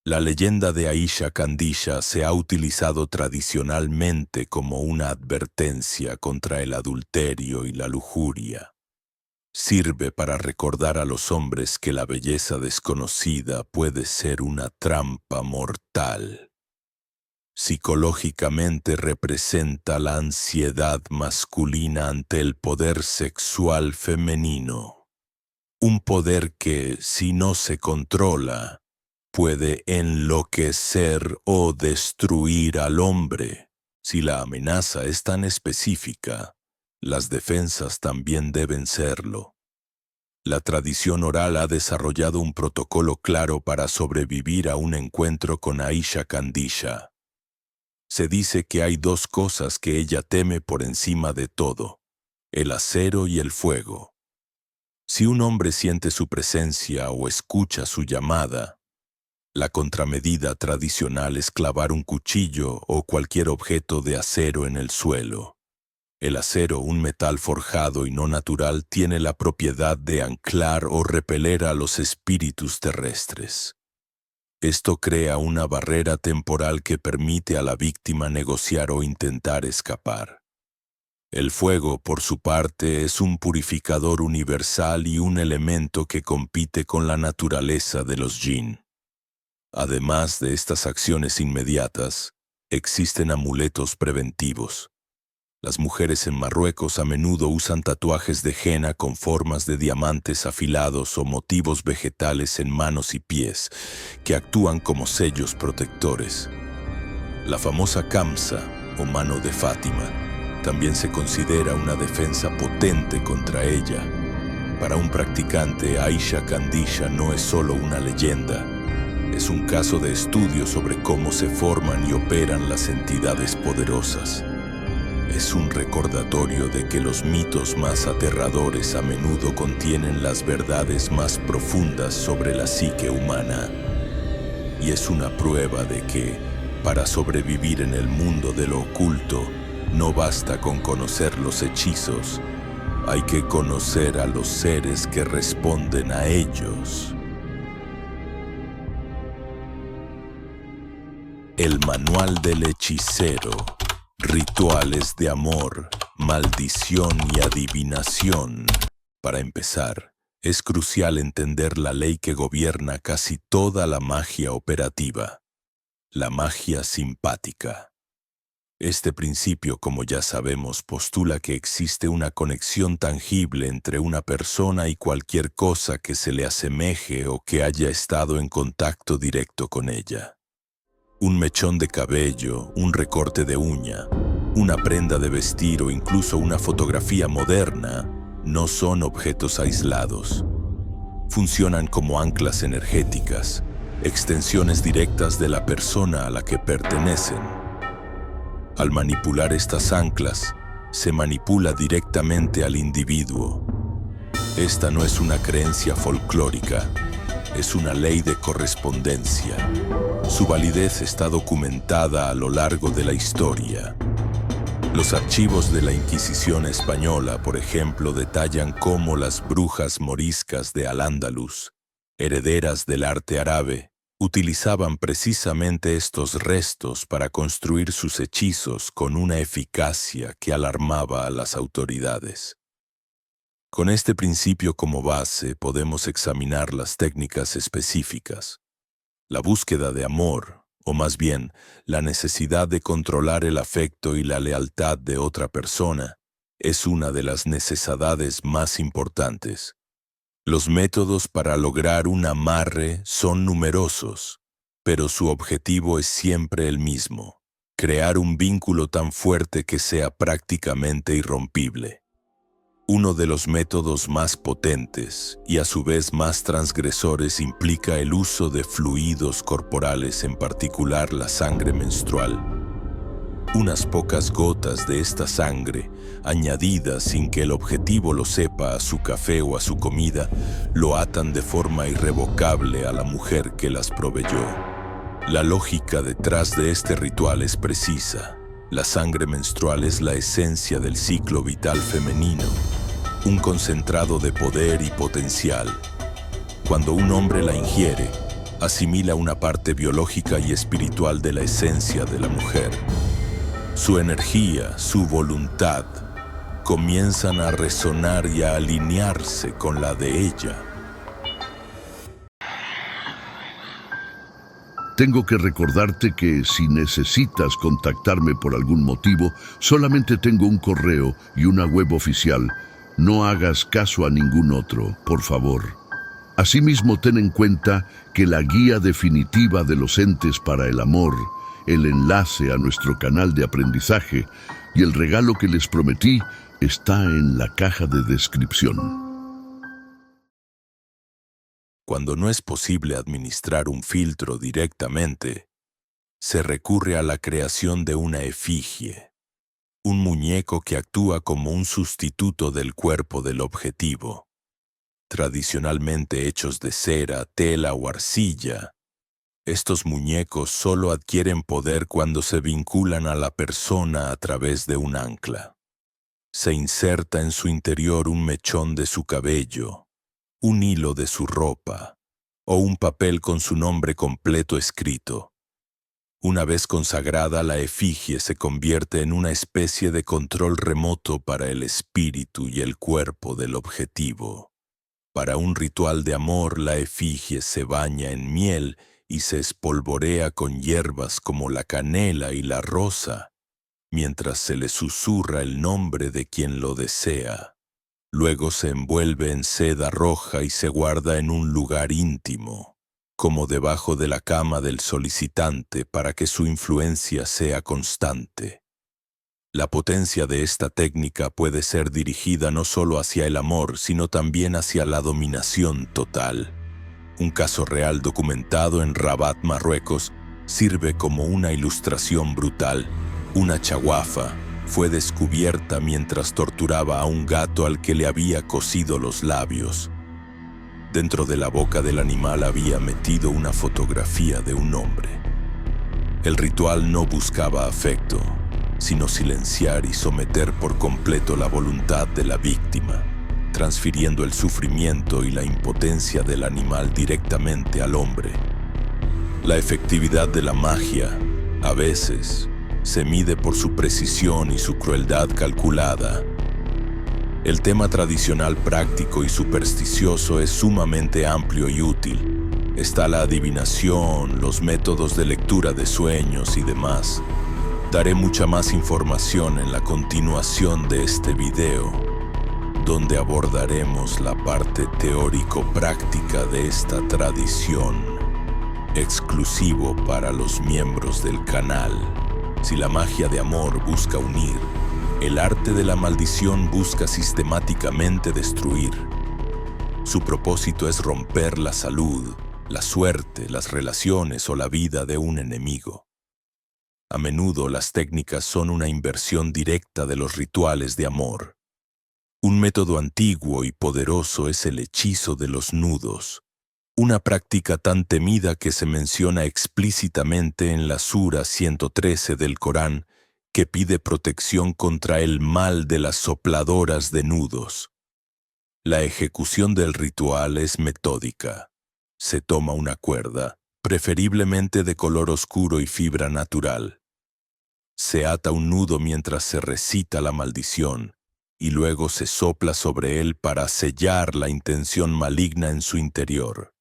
La leyenda de Aisha Kandisha se ha utilizado tradicionalmente como una advertencia contra el adulterio y la lujuria. Sirve para recordar a los hombres que la belleza desconocida puede ser una trampa mortal. Psicológicamente representa la ansiedad masculina ante el poder sexual femenino. Un poder que, si no se controla, puede enloquecer o destruir al hombre. Si la amenaza es tan específica, las defensas también deben serlo. La tradición oral ha desarrollado un protocolo claro para sobrevivir a un encuentro con Aisha Kandisha. Se dice que hay dos cosas que ella teme por encima de todo: el acero y el fuego. Si un hombre siente su presencia o escucha su llamada, la contramedida tradicional es clavar un cuchillo o cualquier objeto de acero en el suelo. El acero, un metal forjado y no natural, tiene la propiedad de anclar o repeler a los espíritus terrestres. Esto crea una barrera temporal que permite a la víctima negociar o intentar escapar. El fuego, por su parte, es un purificador universal y un elemento que compite con la naturaleza de los jinn. Además de estas acciones inmediatas, existen amuletos preventivos. Las mujeres en Marruecos a menudo usan tatuajes de henna con formas de diamantes afilados o motivos vegetales en manos y pies, que actúan como sellos protectores. La famosa Kamsa, o mano de Fátima, también se considera una defensa potente contra ella. Para un practicante, Aisha Kandisha no es solo una leyenda, es un caso de estudio sobre cómo se forman y operan las entidades poderosas. Es un recordatorio de que los mitos más aterradores a menudo contienen las verdades más profundas sobre la psique humana. Y es una prueba de que, para sobrevivir en el mundo de lo oculto, no basta con conocer los hechizos, hay que conocer a los seres que responden a ellos. El manual del hechicero, rituales de amor, maldición y adivinación. Para empezar, es crucial entender la ley que gobierna casi toda la magia operativa, la magia simpática. Este principio, como ya sabemos, postula que existe una conexión tangible entre una persona y cualquier cosa que se le asemeje o que haya estado en contacto directo con ella. Un mechón de cabello, un recorte de uña, una prenda de vestir o incluso una fotografía moderna no son objetos aislados. Funcionan como anclas energéticas, extensiones directas de la persona a la que pertenecen. Al manipular estas anclas, se manipula directamente al individuo. Esta no es una creencia folclórica, es una ley de correspondencia. Su validez está documentada a lo largo de la historia. Los archivos de la Inquisición española, por ejemplo, detallan cómo las brujas moriscas de Al-Ándalus, herederas del arte árabe, utilizaban precisamente estos restos para construir sus hechizos con una eficacia que alarmaba a las autoridades. Con este principio como base, podemos examinar las técnicas específicas. La búsqueda de amor, o más bien, la necesidad de controlar el afecto y la lealtad de otra persona, es una de las necesidades más importantes. Los métodos para lograr un amarre son numerosos, pero su objetivo es siempre el mismo: crear un vínculo tan fuerte que sea prácticamente irrompible. Uno de los métodos más potentes y a su vez más transgresores implica el uso de fluidos corporales, en particular la sangre menstrual. Unas pocas gotas de esta sangre, añadidas sin que el objetivo lo sepa a su café o a su comida, lo atan de forma irrevocable a la mujer que las proveyó. La lógica detrás de este ritual es precisa. La sangre menstrual es la esencia del ciclo vital femenino, un concentrado de poder y potencial. Cuando un hombre la ingiere, asimila una parte biológica y espiritual de la esencia de la mujer. Su energía, su voluntad, comienzan a resonar y a alinearse con la de ella. Tengo que recordarte que si necesitas contactarme por algún motivo, solamente tengo un correo y una web oficial. No hagas caso a ningún otro, por favor. Asimismo, ten en cuenta que la guía definitiva de los entes para el amor, el enlace a nuestro canal de aprendizaje y el regalo que les prometí está en la caja de descripción. Cuando no es posible administrar un filtro directamente, se recurre a la creación de una efigie, un muñeco que actúa como un sustituto del cuerpo del objetivo. Tradicionalmente hechos de cera, tela o arcilla, estos muñecos solo adquieren poder cuando se vinculan a la persona a través de un ancla. Se inserta en su interior un mechón de su cabello, un hilo de su ropa o un papel con su nombre completo escrito. Una vez consagrada, la efigie se convierte en una especie de control remoto para el espíritu y el cuerpo del objetivo. Para un ritual de amor, la efigie se baña en miel y se espolvorea con hierbas como la canela y la rosa, mientras se le susurra el nombre de quien lo desea. Luego se envuelve en seda roja y se guarda en un lugar íntimo, como debajo de la cama del solicitante, para que su influencia sea constante. La potencia de esta técnica puede ser dirigida no solo hacia el amor, sino también hacia la dominación total. Un caso real documentado en Rabat, Marruecos, sirve como una ilustración brutal. Una chaguafa fue descubierta mientras torturaba a un gato al que le había cosido los labios. Dentro de la boca del animal había metido una fotografía de un hombre. El ritual no buscaba afecto, sino silenciar y someter por completo la voluntad de la víctima, transfiriendo el sufrimiento y la impotencia del animal directamente al hombre. La efectividad de la magia, a veces, Se mide por su precisión y su crueldad calculada. El tema tradicional práctico y supersticioso es sumamente amplio y útil. Está la adivinación, los métodos de lectura de sueños y demás. Daré mucha más información en la continuación de este video, donde abordaremos la parte teórico-práctica de esta tradición, exclusivo para los miembros del canal. Si la magia de amor busca unir, el arte de la maldición busca sistemáticamente destruir. Su propósito es romper la salud, la suerte, las relaciones o la vida de un enemigo. A menudo las técnicas son una inversión directa de los rituales de amor. Un método antiguo y poderoso es el hechizo de los nudos, una práctica tan temida que se menciona explícitamente en la Sura 113 del Corán, que pide protección contra el mal de las sopladoras de nudos. La ejecución del ritual es metódica. Se toma una cuerda, preferiblemente de color oscuro y fibra natural. Se ata un nudo mientras se recita la maldición, y luego se sopla sobre él para sellar la intención maligna en su interior.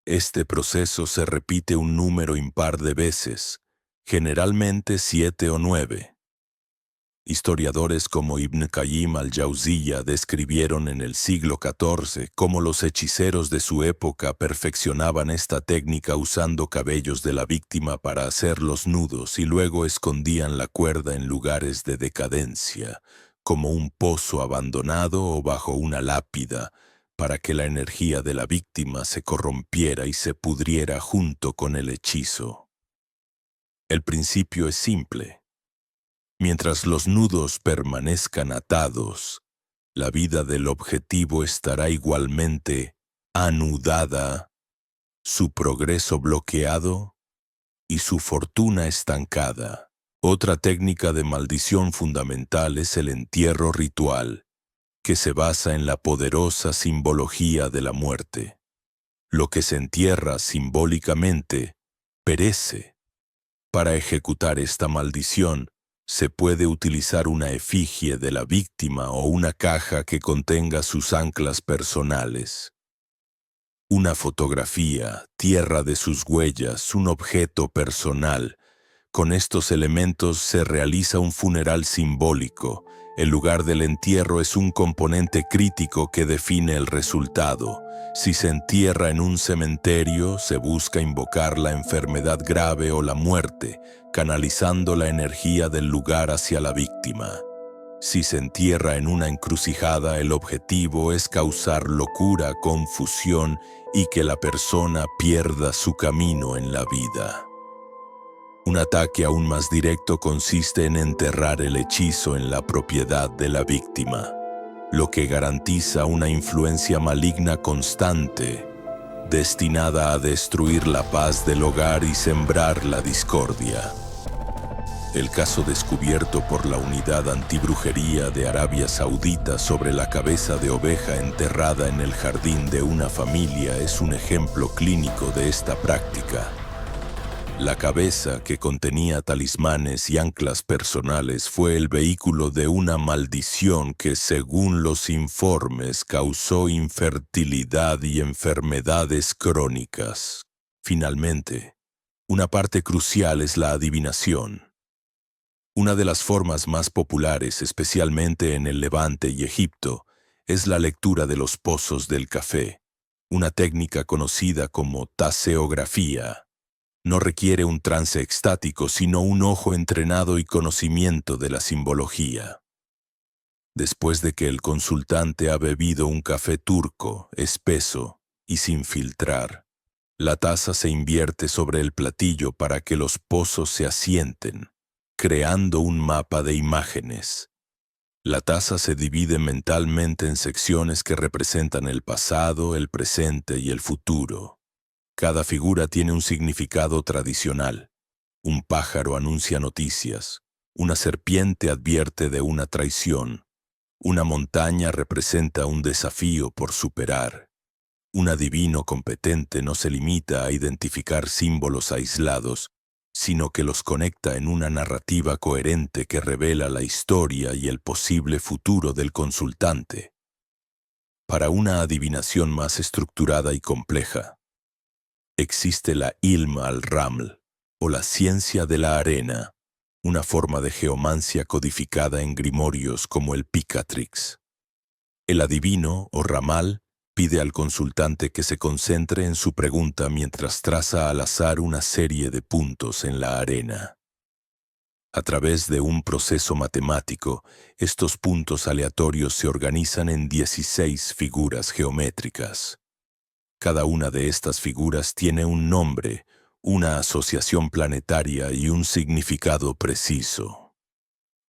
Este proceso se repite un número impar de veces, generalmente 7 o 9. Historiadores como Ibn Qayyim al-Jawziyya describieron en el siglo XIV cómo los hechiceros de su época perfeccionaban esta técnica usando cabellos de la víctima para hacer los nudos y luego escondían la cuerda en lugares de decadencia, como un pozo abandonado o bajo una lápida, para que la energía de la víctima se corrompiera y se pudriera junto con el hechizo. El principio es simple. Mientras los nudos permanezcan atados, la vida del objetivo estará igualmente anudada, su progreso bloqueado y su fortuna estancada. Otra técnica de maldición fundamental es el entierro ritual, que se basa en la poderosa simbología de la muerte. Lo que se entierra simbólicamente perece. Para ejecutar esta maldición, se puede utilizar una efigie de la víctima o una caja que contenga sus anclas personales. Una fotografía, tierra de sus huellas, un objeto personal. Con estos elementos se realiza un funeral simbólico. El lugar del entierro es un componente crítico que define el resultado. Si se entierra en un cementerio, se busca invocar la enfermedad grave o la muerte, canalizando la energía del lugar hacia la víctima. Si se entierra en una encrucijada, el objetivo es causar locura, confusión y que la persona pierda su camino en la vida. Un ataque aún más directo consiste en enterrar el hechizo en la propiedad de la víctima, lo que garantiza una influencia maligna constante, destinada a destruir la paz del hogar y sembrar la discordia. El caso descubierto por la Unidad Antibrujería de Arabia Saudita sobre la cabeza de oveja enterrada en el jardín de una familia es un ejemplo clínico de esta práctica. La cabeza, que contenía talismanes y anclas personales, fue el vehículo de una maldición que, según los informes, causó infertilidad y enfermedades crónicas. Finalmente, una parte crucial es la adivinación. Una de las formas más populares, especialmente en el Levante y Egipto, es la lectura de los pozos del café, una técnica conocida como taseografía. No requiere un trance extático, sino un ojo entrenado y conocimiento de la simbología. Después de que el consultante ha bebido un café turco, espeso y sin filtrar, la taza se invierte sobre el platillo para que los pozos se asienten, creando un mapa de imágenes. La taza se divide mentalmente en secciones que representan el pasado, el presente y el futuro. Cada figura tiene un significado tradicional. Un pájaro anuncia noticias, una serpiente advierte de una traición, una montaña representa un desafío por superar. Un adivino competente no se limita a identificar símbolos aislados, sino que los conecta en una narrativa coherente que revela la historia y el posible futuro del consultante. Para una adivinación más estructurada y compleja, existe la Ilm al-Raml, o la ciencia de la arena, una forma de geomancia codificada en grimorios como el Picatrix. El adivino, o ramal, pide al consultante que se concentre en su pregunta mientras traza al azar una serie de puntos en la arena. A través de un proceso matemático, estos puntos aleatorios se organizan en 16 figuras geométricas. Cada una de estas figuras tiene un nombre, una asociación planetaria y un significado preciso.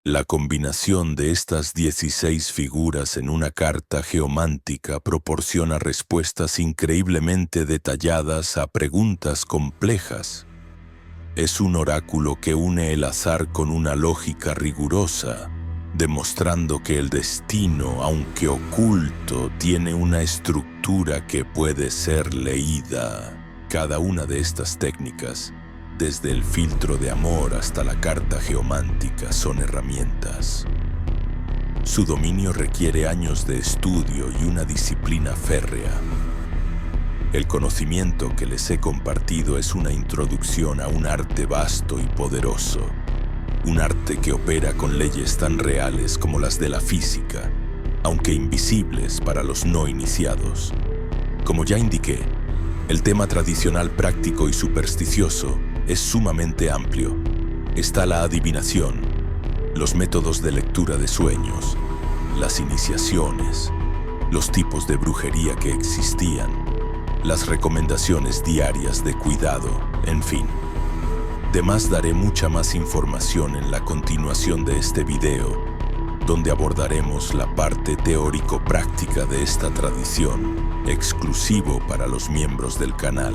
La combinación de estas 16 figuras en una carta geomántica proporciona respuestas increíblemente detalladas a preguntas complejas. Es un oráculo que une el azar con una lógica rigurosa, demostrando que el destino, aunque oculto, tiene una estructura que puede ser leída. Cada una de estas técnicas, desde el filtro de amor hasta la carta geomántica, son herramientas. Su dominio requiere años de estudio y una disciplina férrea. El conocimiento que les he compartido es una introducción a un arte vasto y poderoso. Un arte que opera con leyes tan reales como las de la física, aunque invisibles para los no iniciados. Como ya indiqué, el tema tradicional práctico y supersticioso es sumamente amplio. Está la adivinación, los métodos de lectura de sueños, las iniciaciones, los tipos de brujería que existían, las recomendaciones diarias de cuidado, en fin. Además, daré mucha más información en la continuación de este video, donde abordaremos la parte teórico-práctica de esta tradición, exclusivo para los miembros del canal.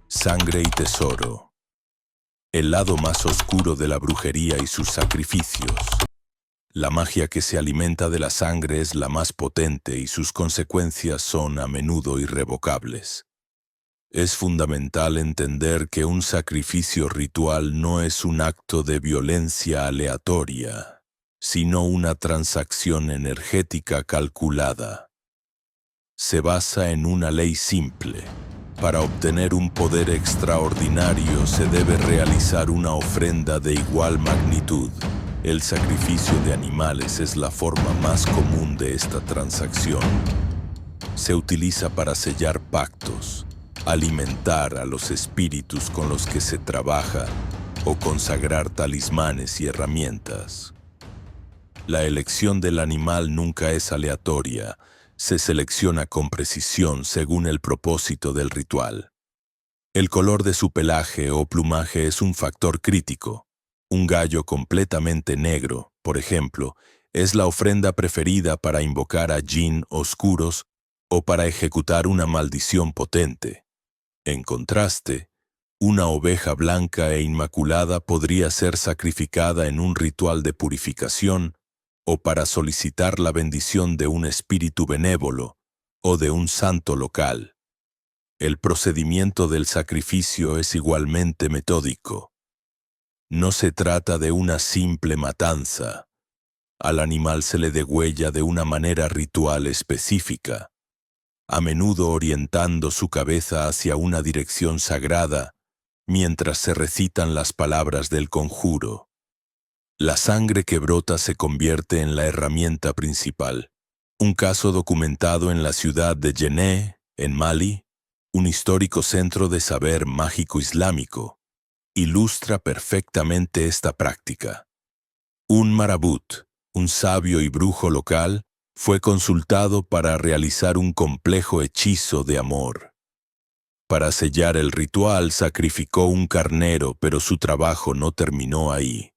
Sangre y tesoro. El lado más oscuro de la brujería y sus sacrificios. La magia que se alimenta de la sangre es la más potente y sus consecuencias son a menudo irrevocables. Es fundamental entender que un sacrificio ritual no es un acto de violencia aleatoria, sino una transacción energética calculada. Se basa en una ley simple. Para obtener un poder extraordinario se debe realizar una ofrenda de igual magnitud. El sacrificio de animales es la forma más común de esta transacción. Se utiliza para sellar pactos, alimentar a los espíritus con los que se trabaja o consagrar talismanes y herramientas. La elección del animal nunca es aleatoria. Se selecciona con precisión según el propósito del ritual. El color de su pelaje o plumaje es un factor crítico. Un gallo completamente negro, por ejemplo, es la ofrenda preferida para invocar a jinn oscuros o para ejecutar una maldición potente. En contraste, una oveja blanca e inmaculada podría ser sacrificada en un ritual de purificación o para solicitar la bendición de un espíritu benévolo o de un santo local. El procedimiento del sacrificio es igualmente metódico. No se trata de una simple matanza. Al animal se le degüella de una manera ritual específica, a menudo orientando su cabeza hacia una dirección sagrada mientras se recitan las palabras del conjuro. La sangre que brota se convierte en la herramienta principal. Un caso documentado en la ciudad de Yené, en Mali, un histórico centro de saber mágico islámico, ilustra perfectamente esta práctica. Un marabut, un sabio y brujo local, fue consultado para realizar un complejo hechizo de amor. Para sellar el ritual sacrificó un carnero, pero su trabajo no terminó ahí.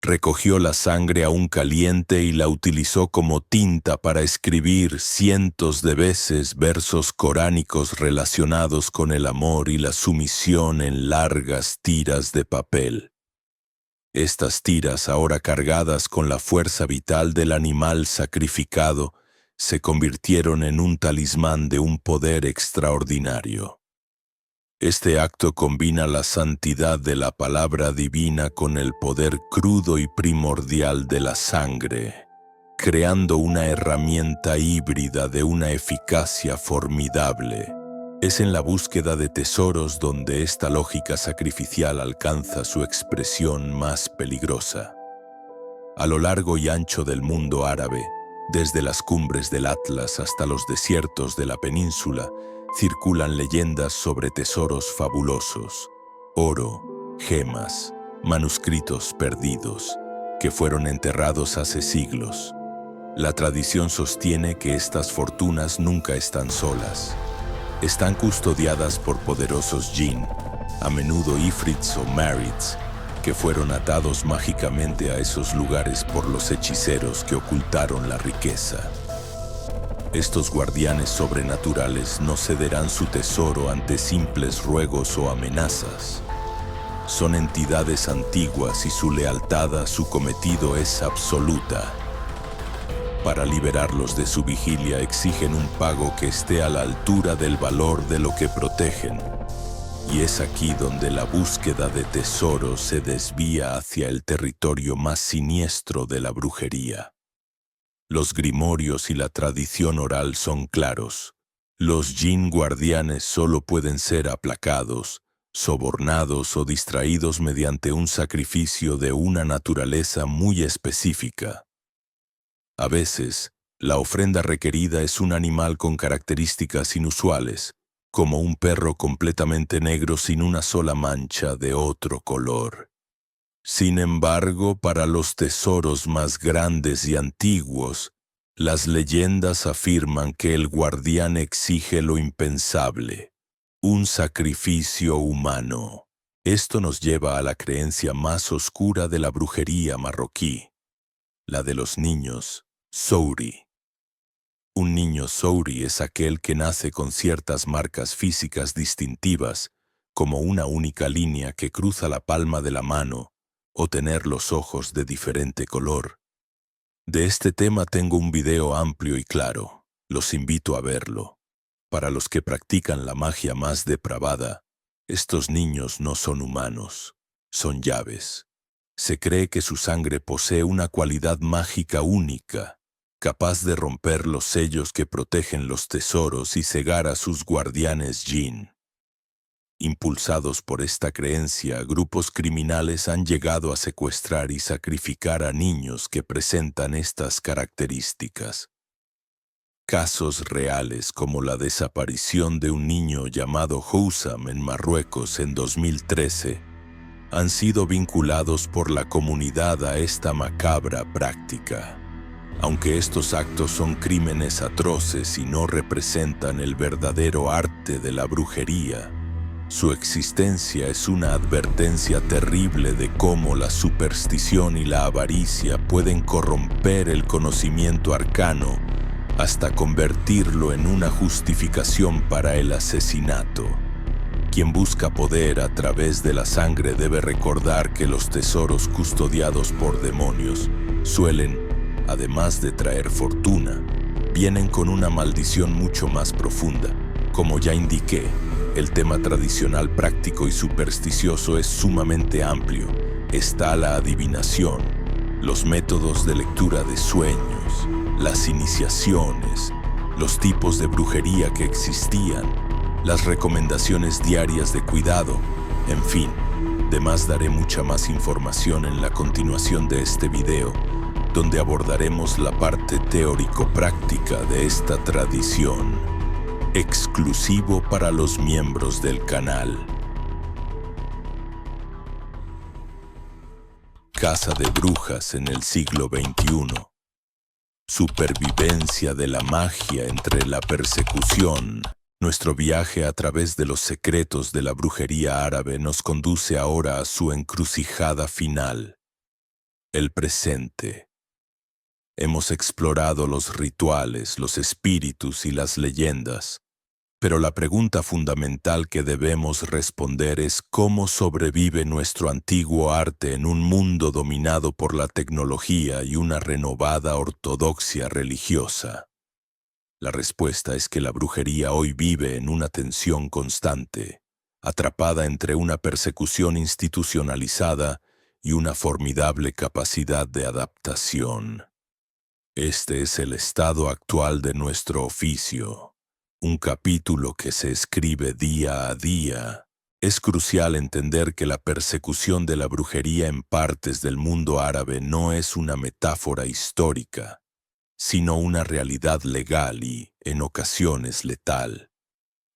Recogió la sangre aún caliente y la utilizó como tinta para escribir cientos de veces versos coránicos relacionados con el amor y la sumisión en largas tiras de papel. Estas tiras, ahora cargadas con la fuerza vital del animal sacrificado, se convirtieron en un talismán de un poder extraordinario. Este acto combina la santidad de la palabra divina con el poder crudo y primordial de la sangre, creando una herramienta híbrida de una eficacia formidable. Es en la búsqueda de tesoros donde esta lógica sacrificial alcanza su expresión más peligrosa. A lo largo y ancho del mundo árabe, desde las cumbres del Atlas hasta los desiertos de la península, circulan leyendas sobre tesoros fabulosos, oro, gemas, manuscritos perdidos, que fueron enterrados hace siglos. La tradición sostiene que estas fortunas nunca están solas. Están custodiadas por poderosos jinn, a menudo ifrits o marits, que fueron atados mágicamente a esos lugares por los hechiceros que ocultaron la riqueza. Estos guardianes sobrenaturales no cederán su tesoro ante simples ruegos o amenazas. Son entidades antiguas y su lealtad a su cometido es absoluta. Para liberarlos de su vigilia exigen un pago que esté a la altura del valor de lo que protegen. Y es aquí donde la búsqueda de tesoros se desvía hacia el territorio más siniestro de la brujería. Los grimorios y la tradición oral son claros. Los jinn guardianes solo pueden ser aplacados, sobornados o distraídos mediante un sacrificio de una naturaleza muy específica. A veces, la ofrenda requerida es un animal con características inusuales, como un perro completamente negro sin una sola mancha de otro color. Sin embargo, para los tesoros más grandes y antiguos, las leyendas afirman que el guardián exige lo impensable, un sacrificio humano. Esto nos lleva a la creencia más oscura de la brujería marroquí, la de los niños Souri. Un niño Souri es aquel que nace con ciertas marcas físicas distintivas, como una única línea que cruza la palma de la mano, o tener los ojos de diferente color. De este tema tengo un video amplio y claro, los invito a verlo. Para los que practican la magia más depravada, estos niños no son humanos, son llaves. Se cree que su sangre posee una cualidad mágica única, capaz de romper los sellos que protegen los tesoros y cegar a sus guardianes jinn. Impulsados por esta creencia, grupos criminales han llegado a secuestrar y sacrificar a niños que presentan estas características. Casos reales como la desaparición de un niño llamado Houssam en Marruecos en 2013 han sido vinculados por la comunidad a esta macabra práctica. Aunque estos actos son crímenes atroces y no representan el verdadero arte de la brujería, su existencia es una advertencia terrible de cómo la superstición y la avaricia pueden corromper el conocimiento arcano hasta convertirlo en una justificación para el asesinato. Quien busca poder a través de la sangre debe recordar que los tesoros custodiados por demonios suelen, además de traer fortuna, vienen con una maldición mucho más profunda. Como ya indiqué, el tema tradicional práctico y supersticioso es sumamente amplio. Está la adivinación, los métodos de lectura de sueños, las iniciaciones, los tipos de brujería que existían, las recomendaciones diarias de cuidado, en fin, de más daré mucha más información en la continuación de este video, donde abordaremos la parte teórico-práctica de esta tradición, exclusivo para los miembros del canal. Caza de brujas en el siglo XXI. Supervivencia de la magia entre la persecución. Nuestro viaje a través de los secretos de la brujería árabe nos conduce ahora a su encrucijada final, el presente. Hemos explorado los rituales, los espíritus y las leyendas, pero la pregunta fundamental que debemos responder es cómo sobrevive nuestro antiguo arte en un mundo dominado por la tecnología y una renovada ortodoxia religiosa. La respuesta es que la brujería hoy vive en una tensión constante, atrapada entre una persecución institucionalizada y una formidable capacidad de adaptación. Este es el estado actual de nuestro oficio, un capítulo que se escribe día a día. Es crucial entender que la persecución de la brujería en partes del mundo árabe no es una metáfora histórica, sino una realidad legal y, en ocasiones, letal.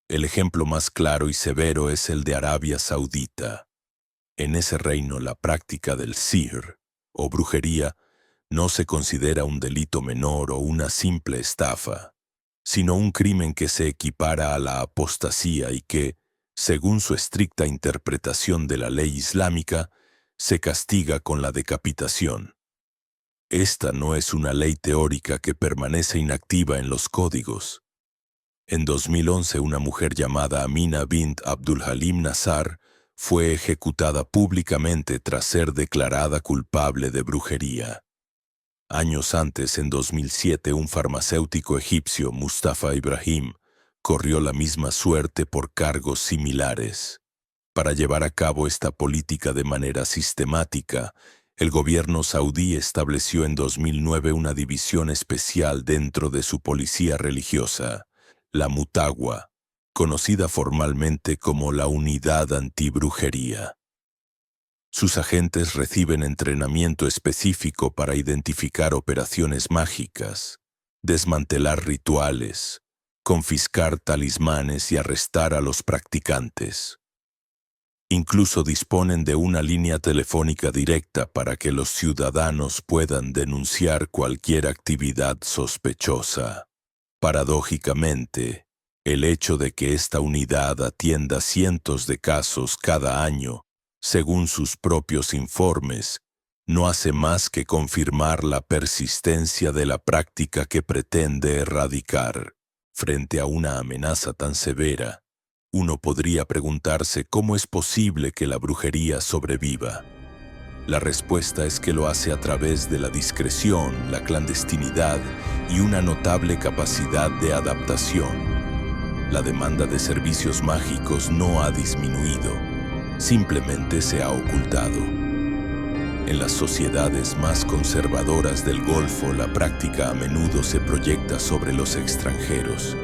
El ejemplo más claro y severo es el de Arabia Saudita. En ese reino la práctica del sihr, o brujería, no se considera un delito menor o una simple estafa, sino un crimen que se equipara a la apostasía y que, según su estricta interpretación de la ley islámica, se castiga con la decapitación. Esta no es una ley teórica que permanece inactiva en los códigos. En 2011, una mujer llamada Amina bint Abdul Halim Nazar fue ejecutada públicamente tras ser declarada culpable de brujería. Años antes, en 2007, un farmacéutico egipcio, Mustafa Ibrahim, corrió la misma suerte por cargos similares. Para llevar a cabo esta política de manera sistemática, el gobierno saudí estableció en 2009 una división especial dentro de su policía religiosa, la Mutawwa, conocida formalmente como la Unidad Antibrujería. Sus agentes reciben entrenamiento específico para identificar operaciones mágicas, desmantelar rituales, confiscar talismanes y arrestar a los practicantes. Incluso disponen de una línea telefónica directa para que los ciudadanos puedan denunciar cualquier actividad sospechosa. Paradójicamente, el hecho de que esta unidad atienda cientos de casos cada año, según sus propios informes, no hace más que confirmar la persistencia de la práctica que pretende erradicar. Frente a una amenaza tan severa, uno podría preguntarse cómo es posible que la brujería sobreviva. La respuesta es que lo hace a través de la discreción, la clandestinidad y una notable capacidad de adaptación. La demanda de servicios mágicos no ha disminuido, simplemente se ha ocultado. En las sociedades más conservadoras del Golfo, la práctica a menudo se proyecta sobre los extranjeros.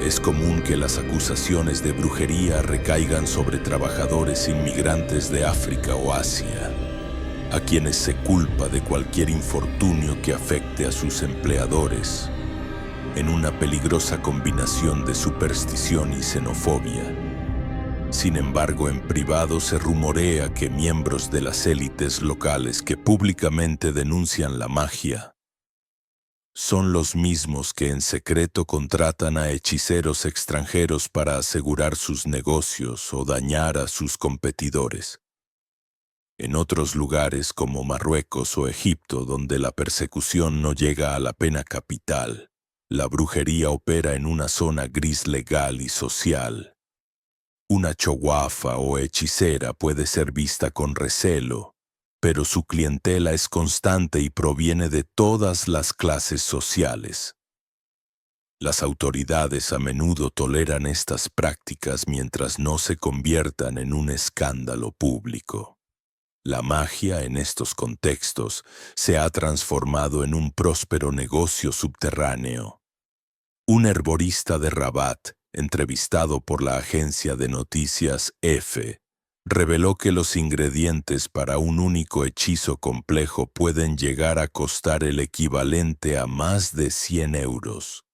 Es común que las acusaciones de brujería recaigan sobre trabajadores inmigrantes de África o Asia, a quienes se culpa de cualquier infortunio que afecte a sus empleadores, en una peligrosa combinación de superstición y xenofobia. Sin embargo, en privado se rumorea que miembros de las élites locales que públicamente denuncian la magia son los mismos que en secreto contratan a hechiceros extranjeros para asegurar sus negocios o dañar a sus competidores. En otros lugares como Marruecos o Egipto, donde la persecución no llega a la pena capital, la brujería opera en una zona gris legal y social. Una chowafa o hechicera puede ser vista con recelo, pero su clientela es constante y proviene de todas las clases sociales. Las autoridades a menudo toleran estas prácticas mientras no se conviertan en un escándalo público. La magia en estos contextos se ha transformado en un próspero negocio subterráneo. Un herborista de Rabat, entrevistado por la agencia de noticias EFE, reveló que los ingredientes para un único hechizo complejo pueden llegar a costar el equivalente a más de 100 euros.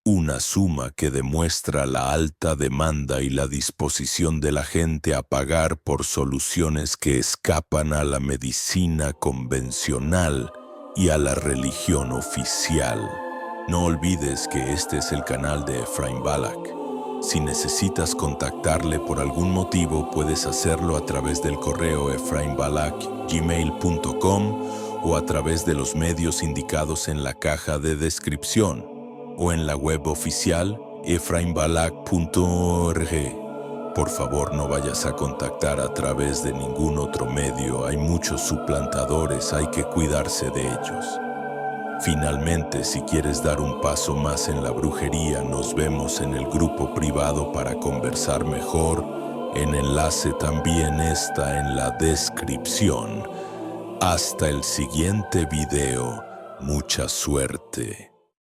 Una suma que demuestra la alta demanda y la disposición de la gente a pagar por soluciones que escapan a la medicina convencional y a la religión oficial. No olvides que este es el canal de Efraín Balak. Si necesitas contactarle por algún motivo, puedes hacerlo a través del correo efrainbalak@gmail.com o a través de los medios indicados en la caja de descripción o en la web oficial efrainbalak.org. Por favor, no vayas a contactar a través de ningún otro medio. Hay muchos suplantadores, hay que cuidarse de ellos. Finalmente, si quieres dar un paso más en la brujería, nos vemos en el grupo privado para conversar mejor. El enlace también está en la descripción. Hasta el siguiente video. Mucha suerte.